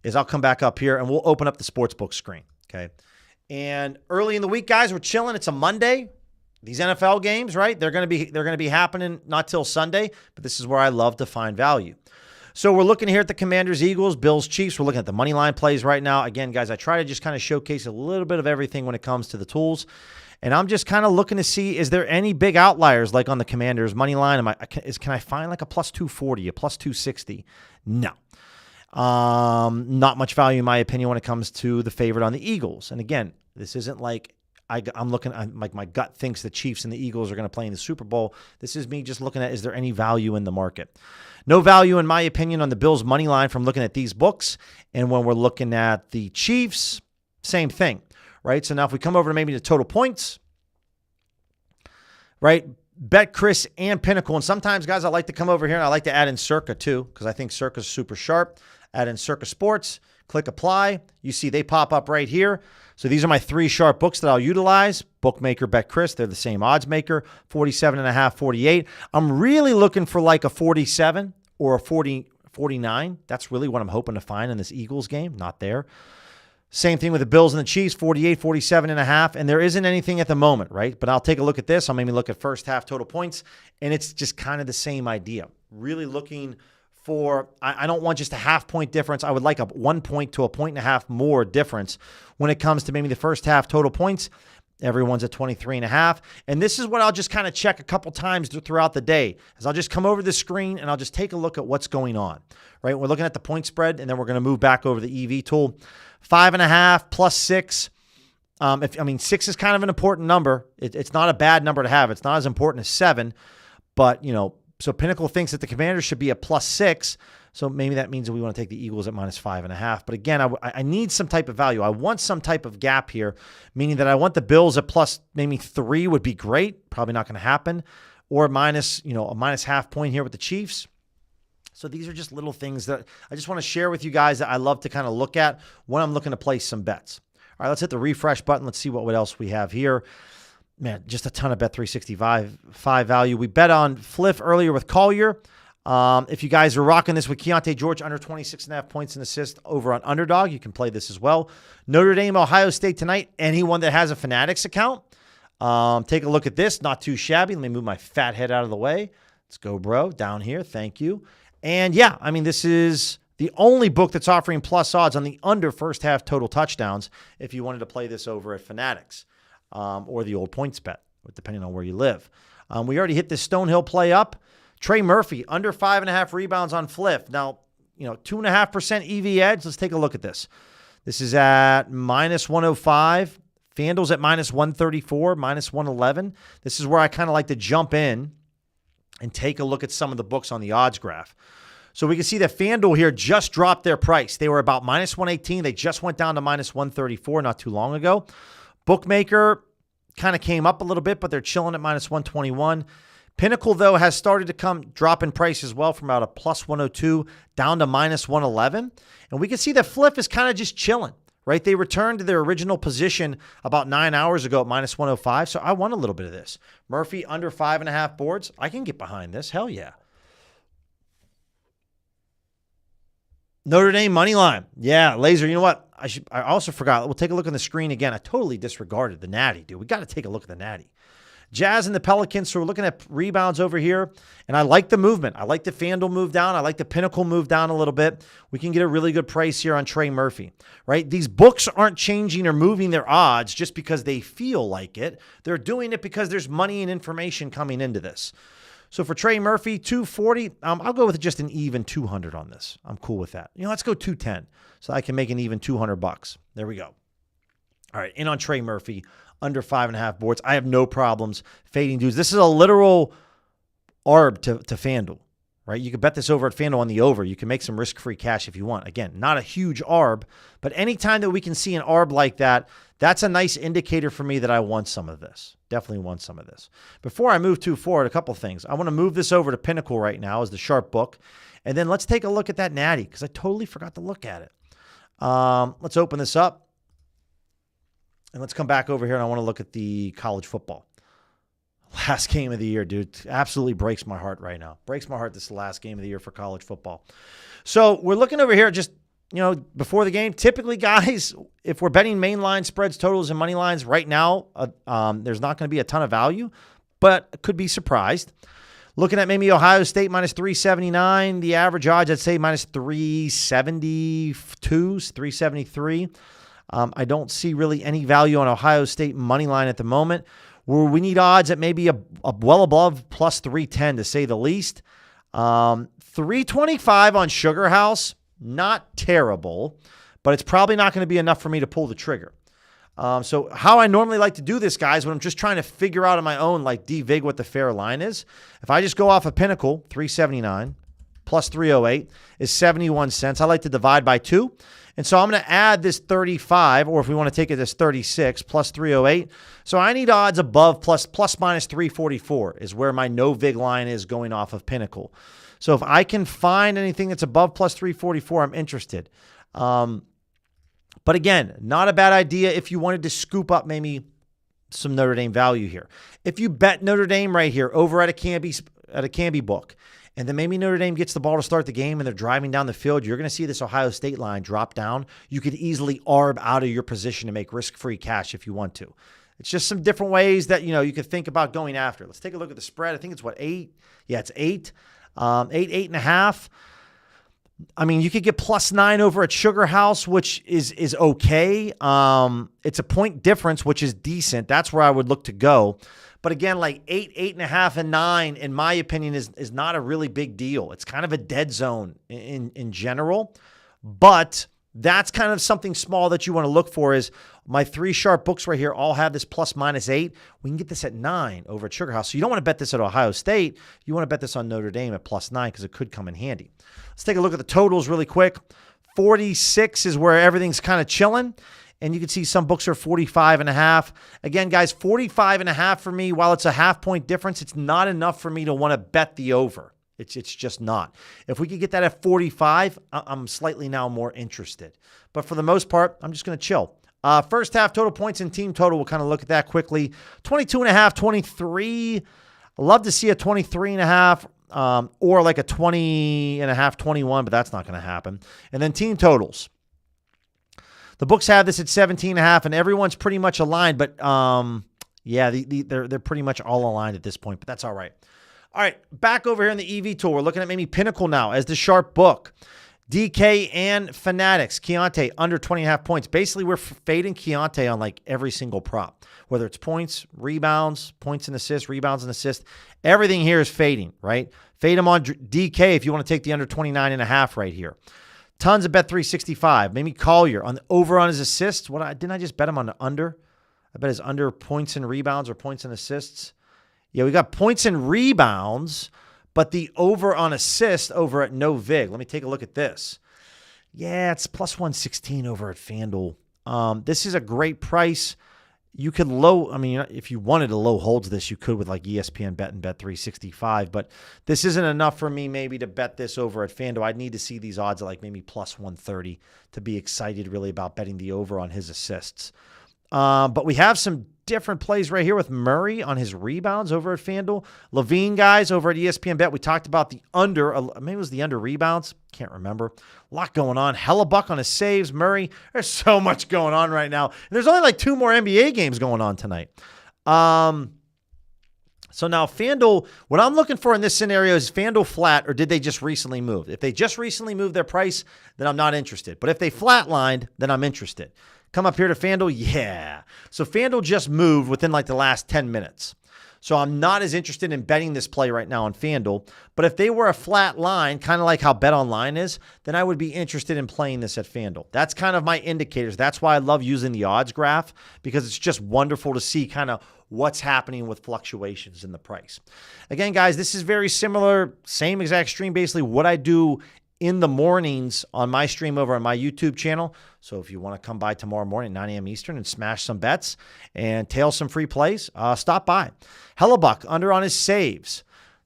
is I'll come back up here and we'll open up the sportsbook screen, okay? And early in the week, guys, we're chilling. It's a Monday. These NFL games, right? They're going to be happening not till Sunday, but this is where I love to find value. So we're looking here at the Commanders, Eagles, Bills, Chiefs. We're looking at the money line plays right now. Again, guys, I try to just kind of showcase a little bit of everything when it comes to the tools. And I'm just kind of looking to see, is there any big outliers on the Commanders money line? Can I find a plus 240, a plus 260? No. Not much value in my opinion when it comes to the favorite on the Eagles. And again, this isn't I'm looking at my gut thinks the Chiefs and the Eagles are going to play in the Super Bowl. This is me just looking at, is there any value in the market? No value in my opinion on the Bills money line from looking at these books. And when we're looking at the Chiefs, same thing. Right, so now if we come over to maybe the total points, right, Bet Chris and Pinnacle. And sometimes, guys, I like to come over here and I like to add in Circa too because I think Circa's super sharp. Add in Circa Sports, click apply. You see they pop up right here. So these are my 3 sharp books that I'll utilize. Bookmaker, Bet Chris, they're the same odds maker, 47.5, 48. I'm really looking for a 47 or a 40 49. That's really what I'm hoping to find in this Eagles game. Not there. Same thing with the Bills and the Chiefs, 48, 47.5. And there isn't anything at the moment, right? But I'll take a look at this. I'll maybe look at first half total points, and it's just kind of the same idea. Really looking for, I don't want just a half-point difference. I would like a 1 point to a 1.5 more difference when it comes to maybe the first half total points. Everyone's at 23.5. And this is what I'll just kind of check a couple times throughout the day, is I'll just come over the screen and I'll just take a look at what's going on, right? We're looking at the point spread, and then we're going to move back over the EV tool. 5.5 plus 6. 6 is kind of an important number. It's not a bad number to have. It's not as important as 7, but, so Pinnacle thinks that the Commanders should be a plus 6. So maybe that means that we want to take the Eagles at minus 5.5. But again, I need some type of value. I want some type of gap here, meaning that I want the Bills at plus maybe 3 would be great. Probably not going to happen. Or minus, a minus half point here with the Chiefs. So these are just little things that I just want to share with you guys that I love to kind of look at when I'm looking to place some bets. All right, let's hit the refresh button. Let's see what else we have here. Man, just a ton of Bet365 value. We bet on Fliff earlier with Collier. If you guys are rocking this with Keontae George under 26.5 points and assists over on Underdog, you can play this as well. Notre Dame, Ohio State tonight. Anyone that has a Fanatics account, take a look at this. Not too shabby. Let me move my fat head out of the way. Let's go, bro. Down here. Thank you. And yeah, this is the only book that's offering plus odds on the under first half total touchdowns if you wanted to play this over at Fanatics or the old points bet, depending on where you live. We already hit this Stonehill play up. Trey Murphy, under 5.5 rebounds on Fliff. Now, 2.5% EV edge. Let's take a look at this. This is at minus 105. FanDuel's at minus 134, minus 111. This is where I kind of like to jump in and take a look at some of the books on the odds graph. So we can see that FanDuel here just dropped their price. They were about minus 118. They just went down to minus 134 not too long ago. Bookmaker kind of came up a little bit, but they're chilling at minus 121. Pinnacle, though, has started to drop in price as well from about a plus 102 down to minus 111. And we can see that Fliff is kind of just chilling, right? They returned to their original position about 9 hours ago at minus 105. So I want a little bit of this. Murphy under 5.5 boards. I can get behind this. Hell yeah. Notre Dame money line. Yeah, Laser, you know what? I also forgot. We'll take a look on the screen again. I totally disregarded the Natty, dude. We got to take a look at the Natty. Jazz and the Pelicans, so we're looking at rebounds over here, and I like the movement. I like the FanDuel move down. I like the Pinnacle move down a little bit. We can get a really good price here on Trey Murphy, right? These books aren't changing or moving their odds just because they feel like it. They're doing it because there's money and information coming into this. So for Trey Murphy, 240, I'll go with just an even 200 on this. I'm cool with that. Let's go 210 so I can make an even $200. There we go. All right, in on Trey Murphy, under 5.5 boards. I have no problems fading dudes. This is a literal ARB to FanDuel, right? You can bet this over at FanDuel on the over. You can make some risk-free cash if you want. Again, not a huge ARB, but anytime that we can see an ARB like that, that's a nice indicator for me that I want some of this. Definitely want some of this. Before I move too forward, a couple things. I want to move this over to Pinnacle right now as the sharp book. And then let's take a look at that Natty because I totally forgot to look at it. Let's open this up. And let's come back over here, and I want to look at the college football. Last game of the year, dude. Absolutely breaks my heart right now. Breaks my heart this is the last game of the year for college football. So we're looking over here just, before the game. Typically, guys, if we're betting main line spreads, totals, and money lines right now, there's not going to be a ton of value, but could be surprised. Looking at maybe Ohio State minus 379. The average odds, I'd say minus 372, 373. I don't see really any value on Ohio State money line at the moment. Where we need odds at maybe a well above plus 310 to say the least. 325 on Sugar House, not terrible, but it's probably not going to be enough for me to pull the trigger. So how I normally like to do this, guys, when I'm just trying to figure out on my own, like D-Vig, what the fair line is, if I just go off of Pinnacle, 379 plus 308 is 71 cents. I like to divide by 2. And so I'm going to add this 35, or if we want to take it as 36, plus 308. So I need odds above plus minus 344 is where my no vig line is going off of Pinnacle. So if I can find anything that's above plus 344, I'm interested. But again, not a bad idea if you wanted to scoop up maybe some Notre Dame value here. If you bet Notre Dame right here over at a Canby book, and then maybe Notre Dame gets the ball to start the game and they're driving down the field, you're going to see this Ohio State line drop down. You could easily arb out of your position to make risk-free cash if you want to. It's just some different ways that, you could think about going after. Let's take a look at the spread. I think it's 8? Yeah, it's 8. 8.5. I mean, you could get +9 over at Sugar House, which is okay. It's a point difference, which is decent. That's where I would look to go. But again, like 8, 8.5, and 9, in my opinion, is not a really big deal. It's kind of a dead zone in general. But that's kind of something small that you want to look for. Is my 3 sharp books right here all have this ±8. We can get this at 9 over at Sugar House. So you don't want to bet this at Ohio State. You want to bet this on Notre Dame at +9 because it could come in handy. Let's take a look at the totals really quick. 46 is where everything's kind of chilling. And you can see some books are 45.5. Again, guys, 45.5 for me, while it's a half-point difference, it's not enough for me to want to bet the over. It's just not. If we could get that at 45, I'm slightly now more interested. But for the most part, I'm just going to chill. First half total points and team total, we'll kind of look at that quickly. 22.5, 23. I love to see a 23.5 or like a 20.5, 21, but that's not going to happen. And then team totals. The books have this at 17.5, and everyone's pretty much aligned. But yeah, they're pretty much all aligned at this point, but that's all right. All right, back over here in the EV tool, we're looking at maybe Pinnacle now as the sharp book. DK and Fanatics, Keontae under 20.5 points. Basically, we're fading Keontae on like every single prop, whether it's points, rebounds, points and assists, rebounds and assists. Everything here is fading, right? Fade him on DK if you want to take the under 29.5 right here. Tons of bet 365. Maybe Collier on the over on his assists. Didn't I just bet him on the under? I bet his under points and rebounds or points and assists. Yeah, we got points and rebounds, but the over on assist over at No Vig. Let me take a look at this. Yeah, it's +116 over at FanDuel. This is a great price. You could if you wanted to low holds this, you could with like ESPN Bet and Bet 365, but this isn't enough for me maybe to bet this over at FanDuel. I'd need to see these odds at like maybe +130 to be excited really about betting the over on his assists. But we have some different plays right here with Murray on his rebounds over at FanDuel. Levine, guys, over at ESPN Bet. We talked about the under. Maybe it was the under rebounds. Can't remember. A lot going on. Hellebuck on his saves. Murray. There's so much going on right now. And there's only like 2 more NBA games going on tonight. So now FanDuel, what I'm looking for in this scenario is FanDuel flat, or did they just recently move? If they just recently moved their price, then I'm not interested. But if they flatlined, then I'm interested. Come up here to FanDuel. Yeah. So FanDuel just moved within like the last 10 minutes. So I'm not as interested in betting this play right now on FanDuel. But if they were a flat line, kind of like how BetOnline is, then I would be interested in playing this at FanDuel. That's kind of my indicators. That's why I love using the odds graph, because it's just wonderful to see kind of what's happening with fluctuations in the price. Again, guys, this is very similar, same exact stream, basically what I do in the mornings on my stream over on my YouTube channel. So if you want to come by tomorrow morning at 9 a.m. Eastern and smash some bets and tail some free plays, stop by. Hellebuck under on his saves.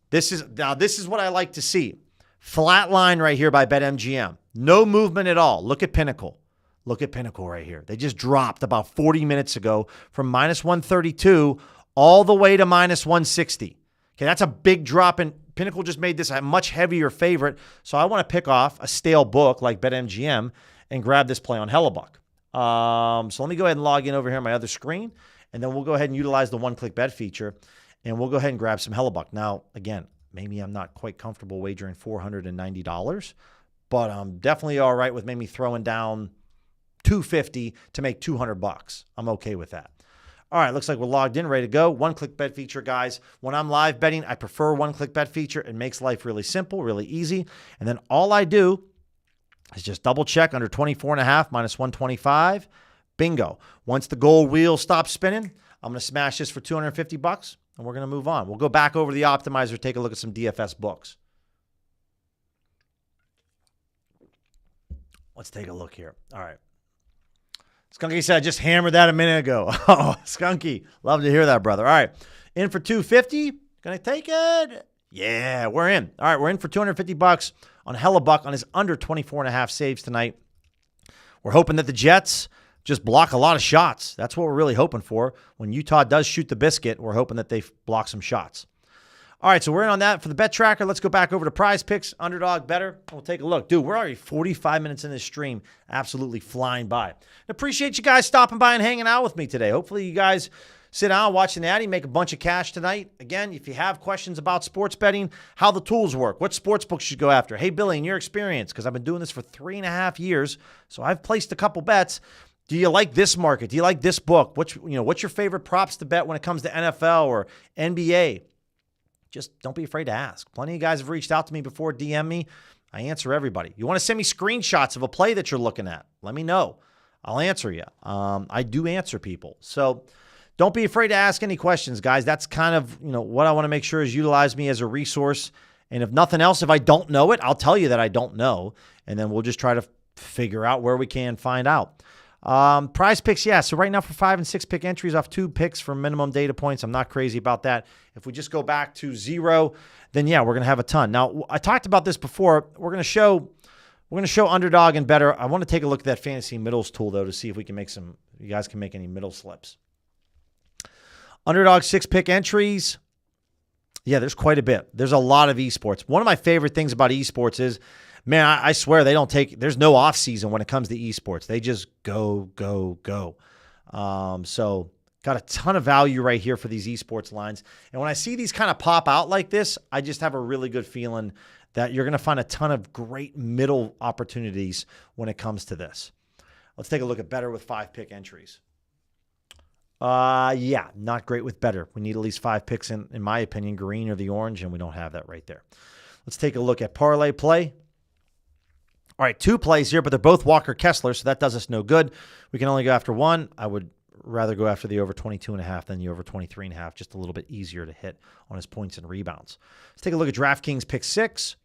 This is what I like to see. Flat line right here by BetMGM. No movement at all. Look at Pinnacle. Look at Pinnacle right here. They just dropped about 40 minutes ago from -132 all the way to -160. Okay, that's a big drop in. Pinnacle just made this a much heavier favorite, so I want to pick off a stale book like BetMGM and grab this play on Hellebuck. So let me go ahead and log in over here on my other screen, and then we'll go ahead and utilize the one-click bet feature, and we'll go ahead and grab some Hellebuck. Now, again, maybe I'm not quite comfortable wagering $490, but I'm definitely all right with maybe throwing down $250 to make $200. I'm okay with that. All right, looks like we're logged in, ready to go. One-click bet feature, guys. When I'm live betting, I prefer one-click bet feature. It makes life really simple, really easy. And then all I do is just double-check under 24.5 -125. Bingo. Once the gold wheel stops spinning, I'm going to smash this for $250, and we're going to move on. We'll go back over the optimizer, take a look at some DFS books. Let's take a look here. All right. Skunky said, I just hammered that a minute ago. Oh, Skunky. Love to hear that, brother. All right. In for $250. Gonna take it. Yeah, we're in. All right, we're in for $250 on Hellebuck on his under 24.5 saves tonight. We're hoping that the Jets just block a lot of shots. That's what we're really hoping for. When Utah does shoot the biscuit, we're hoping that they block some shots. All right, so we're in on that for the bet tracker. Let's go back over to Prize Picks, Underdog, Better. We'll take a look. Dude, we're already 45 minutes in this stream, absolutely flying by. I appreciate you guys stopping by and hanging out with me today. Hopefully you guys sit down, watch the Natty, make a bunch of cash tonight. Again, if you have questions about sports betting, how the tools work, what sports books you should go after. Hey, Billy, in your experience, because I've been doing this for 3.5 years, so I've placed a couple bets. Do you like this market? Do you like this book? What's your favorite props to bet when it comes to NFL or NBA? Just don't be afraid to ask. Plenty of guys have reached out to me before, DM me. I answer everybody. You want to send me screenshots of a play that you're looking at? Let me know. I'll answer you. I do answer people. So don't be afraid to ask any questions, guys. That's kind of, what I want to make sure is utilize me as a resource. And if nothing else, if I don't know it, I'll tell you that I don't know. And then we'll just try to figure out where we can find out. Prize Picks, yeah. So right now for 5 and 6 pick entries off 2 picks for minimum data points. I'm not crazy about that. If we just go back to 0, then yeah, we're going to have a ton. Now, I talked about this before. We're going to show Underdog and Better. I want to take a look at that fantasy middles tool though to see if we can make you guys can make any middle slips. Underdog 6 pick entries. Yeah, there's quite a bit. There's a lot of esports. One of my favorite things about esports is, man, I swear there's no off season when it comes to esports. They just go. So got a ton of value right here for these esports lines. And when I see these kind of pop out like this, I just have a really good feeling that you're going to find a ton of great middle opportunities when it comes to this. Let's take a look at Better with 5 pick entries. Yeah, not great with Better. We need at least 5 picks in my opinion, green or the orange, and we don't have that right there. Let's take a look at Parlay Play. All right, 2 plays here, but they're both Walker Kessler, so that does us no good. We can only go after one. I would rather go after the over 22.5 than the over 23.5, just a little bit easier to hit on his points and rebounds. Let's take a look at DraftKings pick 6.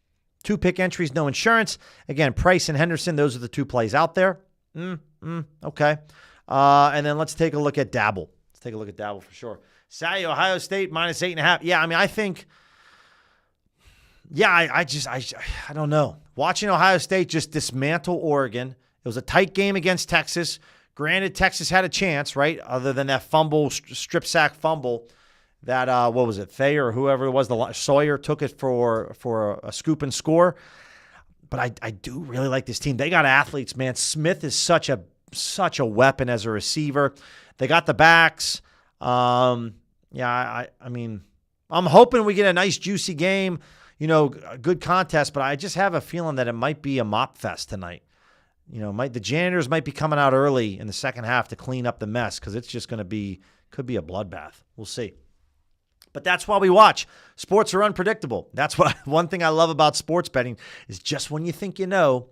2 pick entries, no insurance. Again, Price and Henderson, those are the 2 plays out there. Okay. And then let's take a look at Dabble. Let's take a look at Dabble for sure. Sally, Ohio State, minus 8.5. Yeah, I mean, I think, yeah, I don't know. Watching Ohio State just dismantle Oregon. It was a tight game against Texas. Granted, Texas had a chance, right? Other than that fumble, strip sack fumble that, what was it, Thayer or whoever it was, Sawyer took it for a scoop and score. But I do really like this team. They got athletes, man. Smith is such a weapon as a receiver. They got the backs. I mean, I'm hoping we get a nice juicy game, a good contest, but I just have a feeling that it might be a mop fest tonight. The janitors might be coming out early in the second half to clean up the mess because it's just could be a bloodbath. We'll see. But that's why we watch. Sports are unpredictable. That's one thing I love about sports betting is just when you think you know,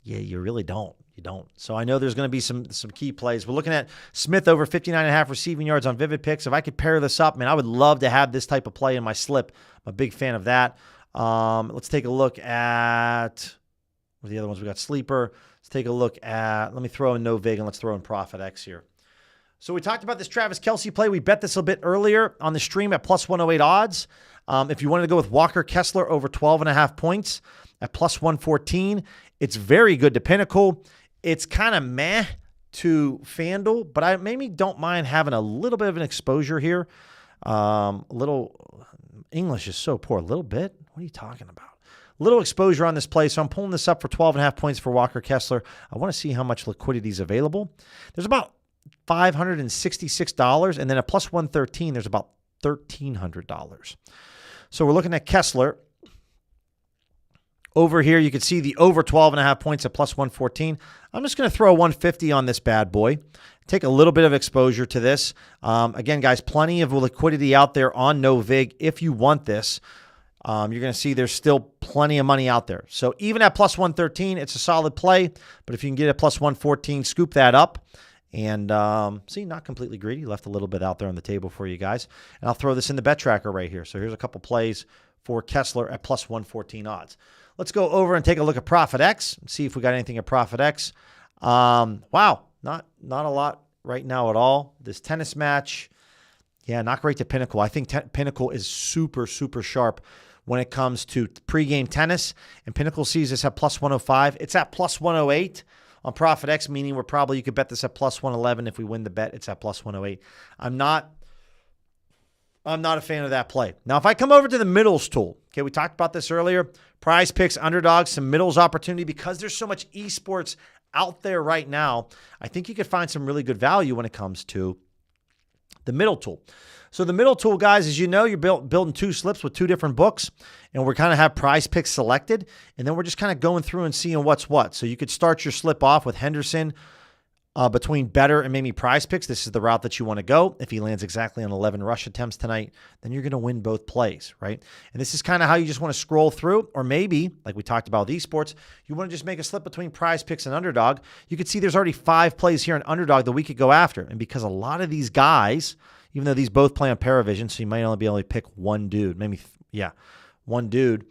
you really don't. You don't. So I know there's going to be some key plays. We're looking at Smith over 59.5 receiving yards on Vivid Picks. If I could pair this up, man, I would love to have this type of play in my slip. I'm a big fan of that. Let's take a look at what are the other ones. We got Sleeper. Let's take a look at, let me throw in No Vig and let's throw in Profit X here. So we talked about this Travis Kelce play. We bet this a bit earlier on the stream at plus 108 odds. If you wanted to go with Walker Kessler over 12.5 points at plus 114, it's very good to Pinnacle. It's kind of meh to FanDuel, but I maybe don't mind having a little bit of an exposure here. English is so poor. A little bit? What are you talking about? Little exposure on this play, so I'm pulling this up for 12.5 points for Walker Kessler. I want to see how much liquidity is available. There's about $566, and then at plus 113, there's about $1,300. So we're looking at Kessler. Over here, you can see the over 12.5 points at plus 114. I'm just going to throw 150 on this bad boy. Take a little bit of exposure to this. Again, guys, plenty of liquidity out there on No Vig. If you want this, you're going to see there's still plenty of money out there. So even at plus 113, it's a solid play. But if you can get a plus 114, scoop that up. And see, not completely greedy. Left a little bit out there on the table for you guys. And I'll throw this in the bet tracker right here. So here's a couple plays for Kessler at plus 114 odds. Let's go over and take a look at Profit X and see if we got anything at Profit X. Wow, not a lot right now at all. This tennis match, yeah, not great to Pinnacle. I think Pinnacle is super, super sharp when it comes to pregame tennis. And Pinnacle sees this at plus 105. It's at plus 108 on Profit X, meaning you could bet this at plus 111. If we win the bet, it's at plus 108. I'm not I'm not a fan of that play. Now, if I come over to the middles tool, okay, we talked about this earlier. Prize Picks, underdogs, some middles opportunity. Because there's so much esports out there right now, I think you could find some really good value when it comes to the middle tool. So the middle tool, guys, as you know, you're building 2 slips with 2 different books, and we kind of have Prize Picks selected, and then we're just kind of going through and seeing what's what. So you could start your slip off with Henderson between better and maybe Prize Picks. This is the route that you want to go. If he lands exactly on 11 rush attempts tonight, then you're going to win both plays, right? And this is kind of how you just want to scroll through, or maybe, like we talked about with esports, you want to just make a slip between Prize Picks and underdog. You can see there's already 5 plays here in underdog that we could go after. And because a lot of these guys, even though these both play on Paravision, so you might only be able to pick one dude, maybe, one dude.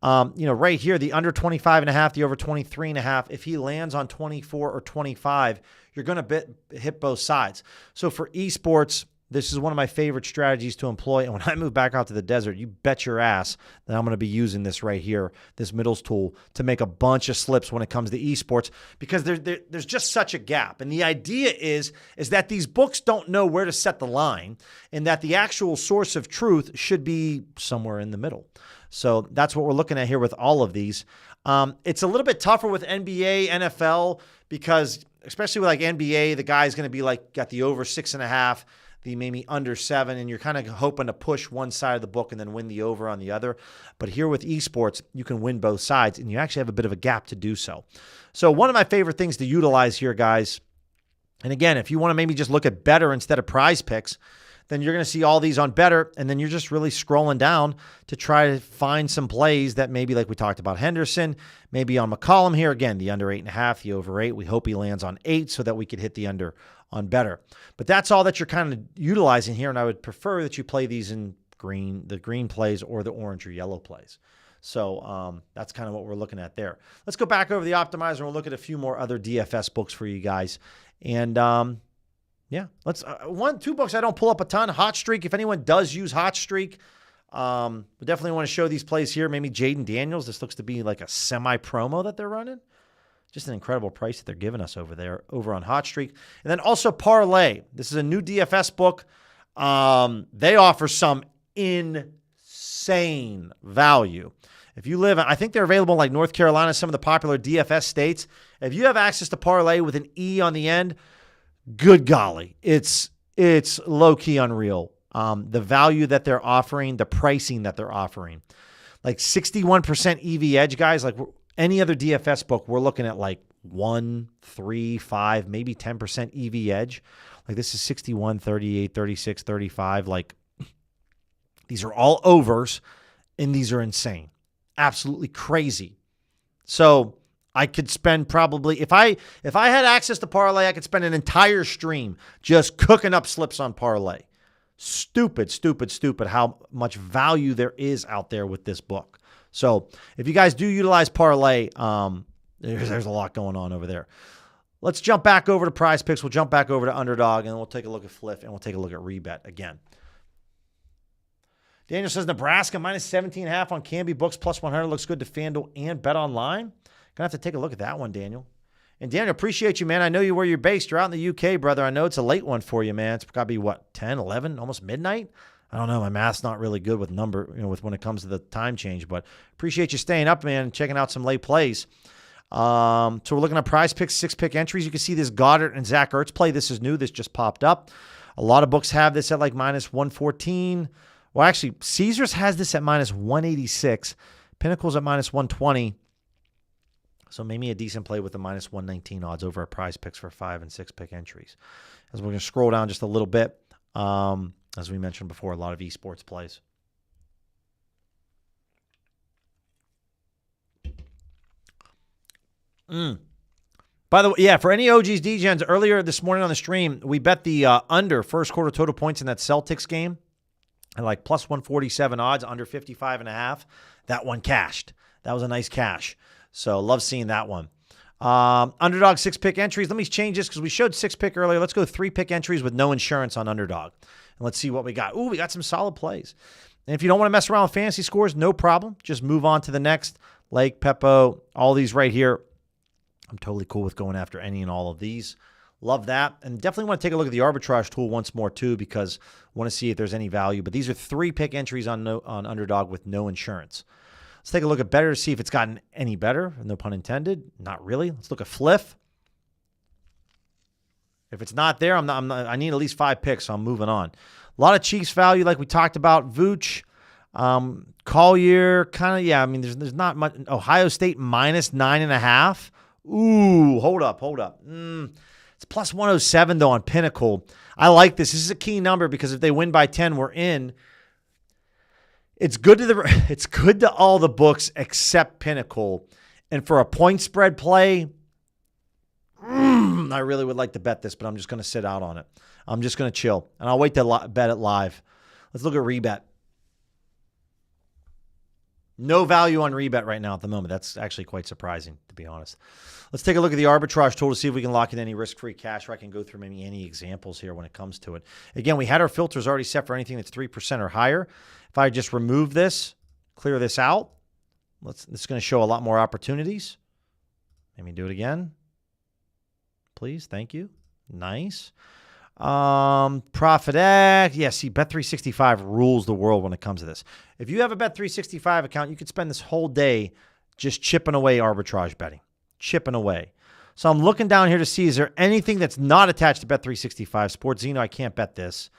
Right here, the under 25.5, the over 23.5, if he lands on 24 or 25, you're going to hit both sides. So for esports, this is one of my favorite strategies to employ. And when I move back out to the desert, you bet your ass that I'm going to be using this right here, this middles tool, to make a bunch of slips when it comes to esports, because there's just such a gap. And the idea is that these books don't know where to set the line, and that the actual source of truth should be somewhere in the middle. So that's what we're looking at here with all of these. It's a little bit tougher with NBA, NFL, because especially with like NBA, the guy's going to be like got the over 6.5, the maybe under 7, and you're kind of hoping to push one side of the book and then win the over on the other. But here with esports, you can win both sides, and you actually have a bit of a gap to do so. So one of my favorite things to utilize here, guys, and again, if you want to maybe just look at better instead of Prize Picks, then you're going to see all these on better, and then you're just really scrolling down to try to find some plays that maybe, like we talked about Henderson, maybe on McCollum here. Again, the under 8.5, the over 8. We hope he lands on 8 so that we could hit the under on better. But that's all that you're kind of utilizing here, and I would prefer that you play these in green, the green plays or the orange or yellow plays. So that's kind of what we're looking at there. Let's go back over the optimizer, and we'll look at a few more other DFS books for you guys. And yeah, let's 2 books I don't pull up a ton. Hot Streak, if anyone does use Hot Streak, we definitely want to show these plays here. Maybe Jaden Daniels. This looks to be like a semi-promo that they're running. Just an incredible price that they're giving us over there, over on Hot Streak. And then also Parlay. This is a new DFS book. They offer some insane value. If you live, I think they're available in like North Carolina, some of the popular DFS states. If you have access to Parlay with an E on the end, good golly, it's low-key unreal. The value that they're offering, the pricing that they're offering. Like 61% EV edge, guys. Like any other DFS book, we're looking at like 1, 3, 5, maybe 10% EV edge. Like this is 61, 38, 36, 35. Like these are all overs, and these are insane. Absolutely crazy. So I could spend probably, if I had access to Parlay, I could spend an entire stream just cooking up slips on Parlay. Stupid how much value there is out there with this book. So if you guys do utilize Parlay, there's a lot going on over there. Let's jump back over to Prize Picks. We'll jump back over to Underdog, and we'll take a look at Fliff, and we'll take a look at Rebet again. Daniel says Nebraska minus 17.5 on Canby Books, plus 100 looks good to FanDuel and Bet Online. Gonna have to take a look at that one, Daniel. And Daniel, appreciate you, man. I know where you're based. You're out in the UK, brother. I know it's a late one for you, man. It's got to be, 10, 11, almost midnight? I don't know. My math's not really good with with when it comes to the time change, but appreciate you staying up, man, and checking out some late plays. So we're looking at Prize Picks, 6-pick entries. You can see this Goddard and Zach Ertz play. This is new. This just popped up. A lot of books have this at like minus 114. Well, actually, Caesars has this at minus 186. Pinnacle's at minus 120. So maybe a decent play with the minus 119 odds over at Prize Picks for 5- and 6-pick entries. As we're going to scroll down just a little bit, as we mentioned before, a lot of esports plays. By the way, yeah, for any OGs, DGens, earlier this morning on the stream, we bet the under first quarter total points in that Celtics game at like plus 147 odds, under 55.5. That one cashed. That was a nice cash. So love seeing that one. Underdog 6-pick entries. Let me change this because we showed 6-pick earlier. Let's go 3-pick entries with no insurance on Underdog. And let's see what we got. Ooh, we got some solid plays. And if you don't want to mess around with fantasy scores, no problem. Just move on to the next. Lake, Peppo, all these right here. I'm totally cool with going after any and all of these. Love that. And definitely want to take a look at the arbitrage tool once more too, because I want to see if there's any value. But these are 3-pick entries on Underdog with no insurance. Let's take a look at better to see if it's gotten any better. No pun intended. Not really. Let's look at Fliff. If it's not there, I need at least 5 picks, so I'm moving on. A lot of Chiefs value, like we talked about. Vooch, Collier, kind of, yeah. I mean, there's not much. Ohio State minus 9.5. Ooh, hold up. It's plus 107 though on Pinnacle. I like this. This is a key number because if they win by 10, we're in. It's good to all the books except Pinnacle, and for a point spread play. I really would like to bet this, but I'm just going to sit out on it. I'm just going to chill, and I'll wait to bet it live. Let's look at rebet. No value on rebet right now at the moment. That's actually quite surprising, to be honest. Let's take a look at the arbitrage tool to see if we can lock in any risk-free cash, or I can go through maybe any examples here when it comes to it. Again, we had our filters already set for anything that's 3% or higher. If I just remove this, clear this out, it's going to show a lot more opportunities. Let me do it again. Please, thank you. Nice. Profit X. Yeah, see, Bet365 rules the world when it comes to this. If you have a Bet365 account, you could spend this whole day just chipping away arbitrage betting. Chipping away. So I'm looking down here to see, is there anything that's not attached to Bet365? SportsZeno, I can't bet this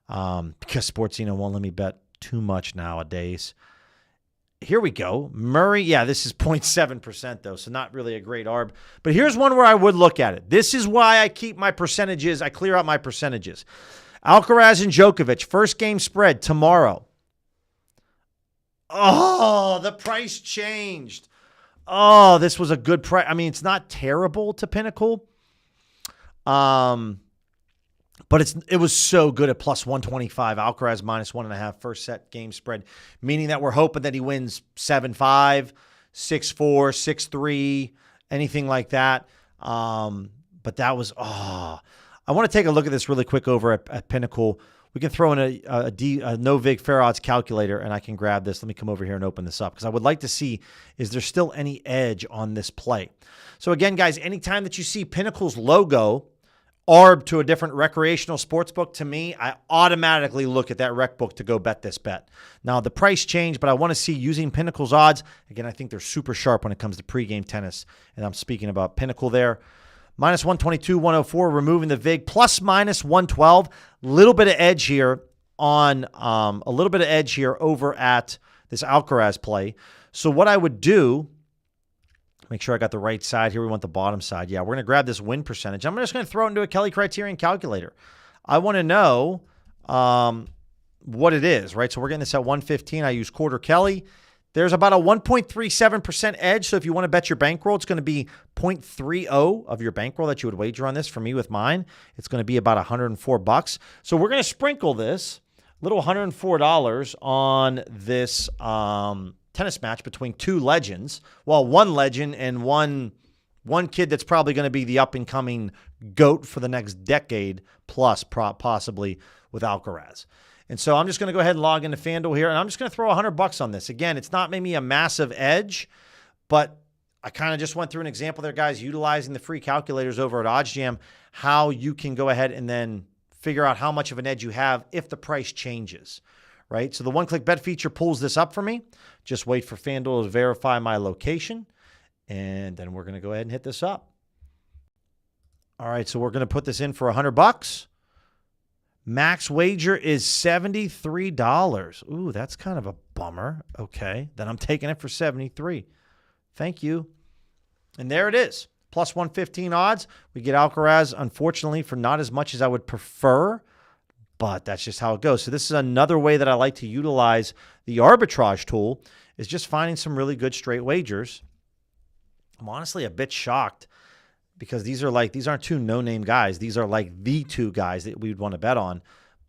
because SportsZeno won't let me bet too much nowadays. Here we go. Murray, yeah, this is 0.7% though, so not really a great arb. But here's one where I would look at it. This is why I keep my percentages. I clear out my percentages. Alcaraz and Djokovic, first game spread tomorrow. Oh, the price changed. Oh, this was a good price. I mean, it's not terrible to Pinnacle. But it was so good at plus 125. Alcaraz minus 1.5 first set game spread, meaning that we're hoping that he wins 7-5, 6-4, 6-3, anything like that. But that was, I want to take a look at this really quick over at Pinnacle. We can throw in a no vig fair odds calculator, and I can grab this. Let me come over here and open this up because I would like to see, is there still any edge on this play? So again, guys, anytime that you see Pinnacle's logo arb to a different recreational sports book, to me, I automatically look at that rec book to go bet this bet. Now, the price changed, but I want to see using Pinnacle's odds. Again, I think they're super sharp when it comes to pregame tennis, and I'm speaking about Pinnacle there. Minus 122, 104, removing the VIG, plus minus 112. Little bit of edge here on over at this Alcaraz play. So what I would do, make sure I got the right side here. We want the bottom side. Yeah, we're going to grab this win percentage. I'm just going to throw it into a Kelly Criterion calculator. I want to know what it is, right? So we're getting this at 115. I use quarter Kelly. There's about a 1.37% edge. So if you want to bet your bankroll, it's going to be 0.30 of your bankroll that you would wager on this. For me with mine, it's going to be about $104. So we're going to sprinkle this little $104 on this tennis match between two legends. Well, one legend and one kid that's probably going to be the up-and-coming GOAT for the next decade plus, possibly with Alcaraz. And so I'm just going to go ahead and log into FanDuel here, and I'm just going to throw $100 on this. Again, it's not maybe a massive edge, but I kind of just went through an example there, guys, utilizing the free calculators over at OddsJam, how you can go ahead and then figure out how much of an edge you have if the price changes, right? So the one-click bet feature pulls this up for me. Just wait for FanDuel to verify my location, and then we're going to go ahead and hit this up. All right, so we're going to put this in for $100. Max wager is $73. Ooh, that's kind of a bummer. Okay, then I'm taking it for $73. Thank you. And there it is. Plus 115 odds. We get Alcaraz, unfortunately, for not as much as I would prefer, but that's just how it goes. So this is another way that I like to utilize the arbitrage tool, is just finding some really good straight wagers. I'm honestly a bit shocked because these aren't two no-name guys. These are like the two guys that we would want to bet on,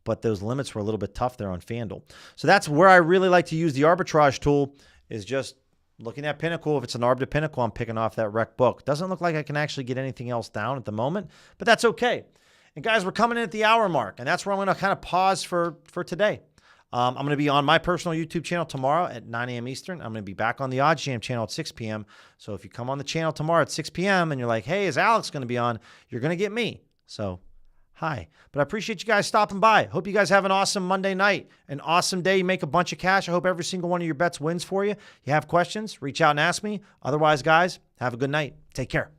but those limits were a little bit tough there on FanDuel. So that's where I really like to use the arbitrage tool, is just looking at Pinnacle. If it's an arb to Pinnacle, I'm picking off that rec book. Doesn't look like I can actually get anything else down at the moment, but that's okay. And guys, we're coming in at the hour mark, and that's where I'm going to kind of pause for today. I'm going to be on my personal YouTube channel tomorrow at 9 a.m. Eastern. I'm going to be back on the OddsJam channel at 6 p.m. So if you come on the channel tomorrow at 6 p.m. and you're like, hey, is Alex going to be on? You're going to get me. So, hi. But I appreciate you guys stopping by. Hope you guys have an awesome Monday night, an awesome day. You make a bunch of cash. I hope every single one of your bets wins for you. You have questions, reach out and ask me. Otherwise, guys, have a good night. Take care.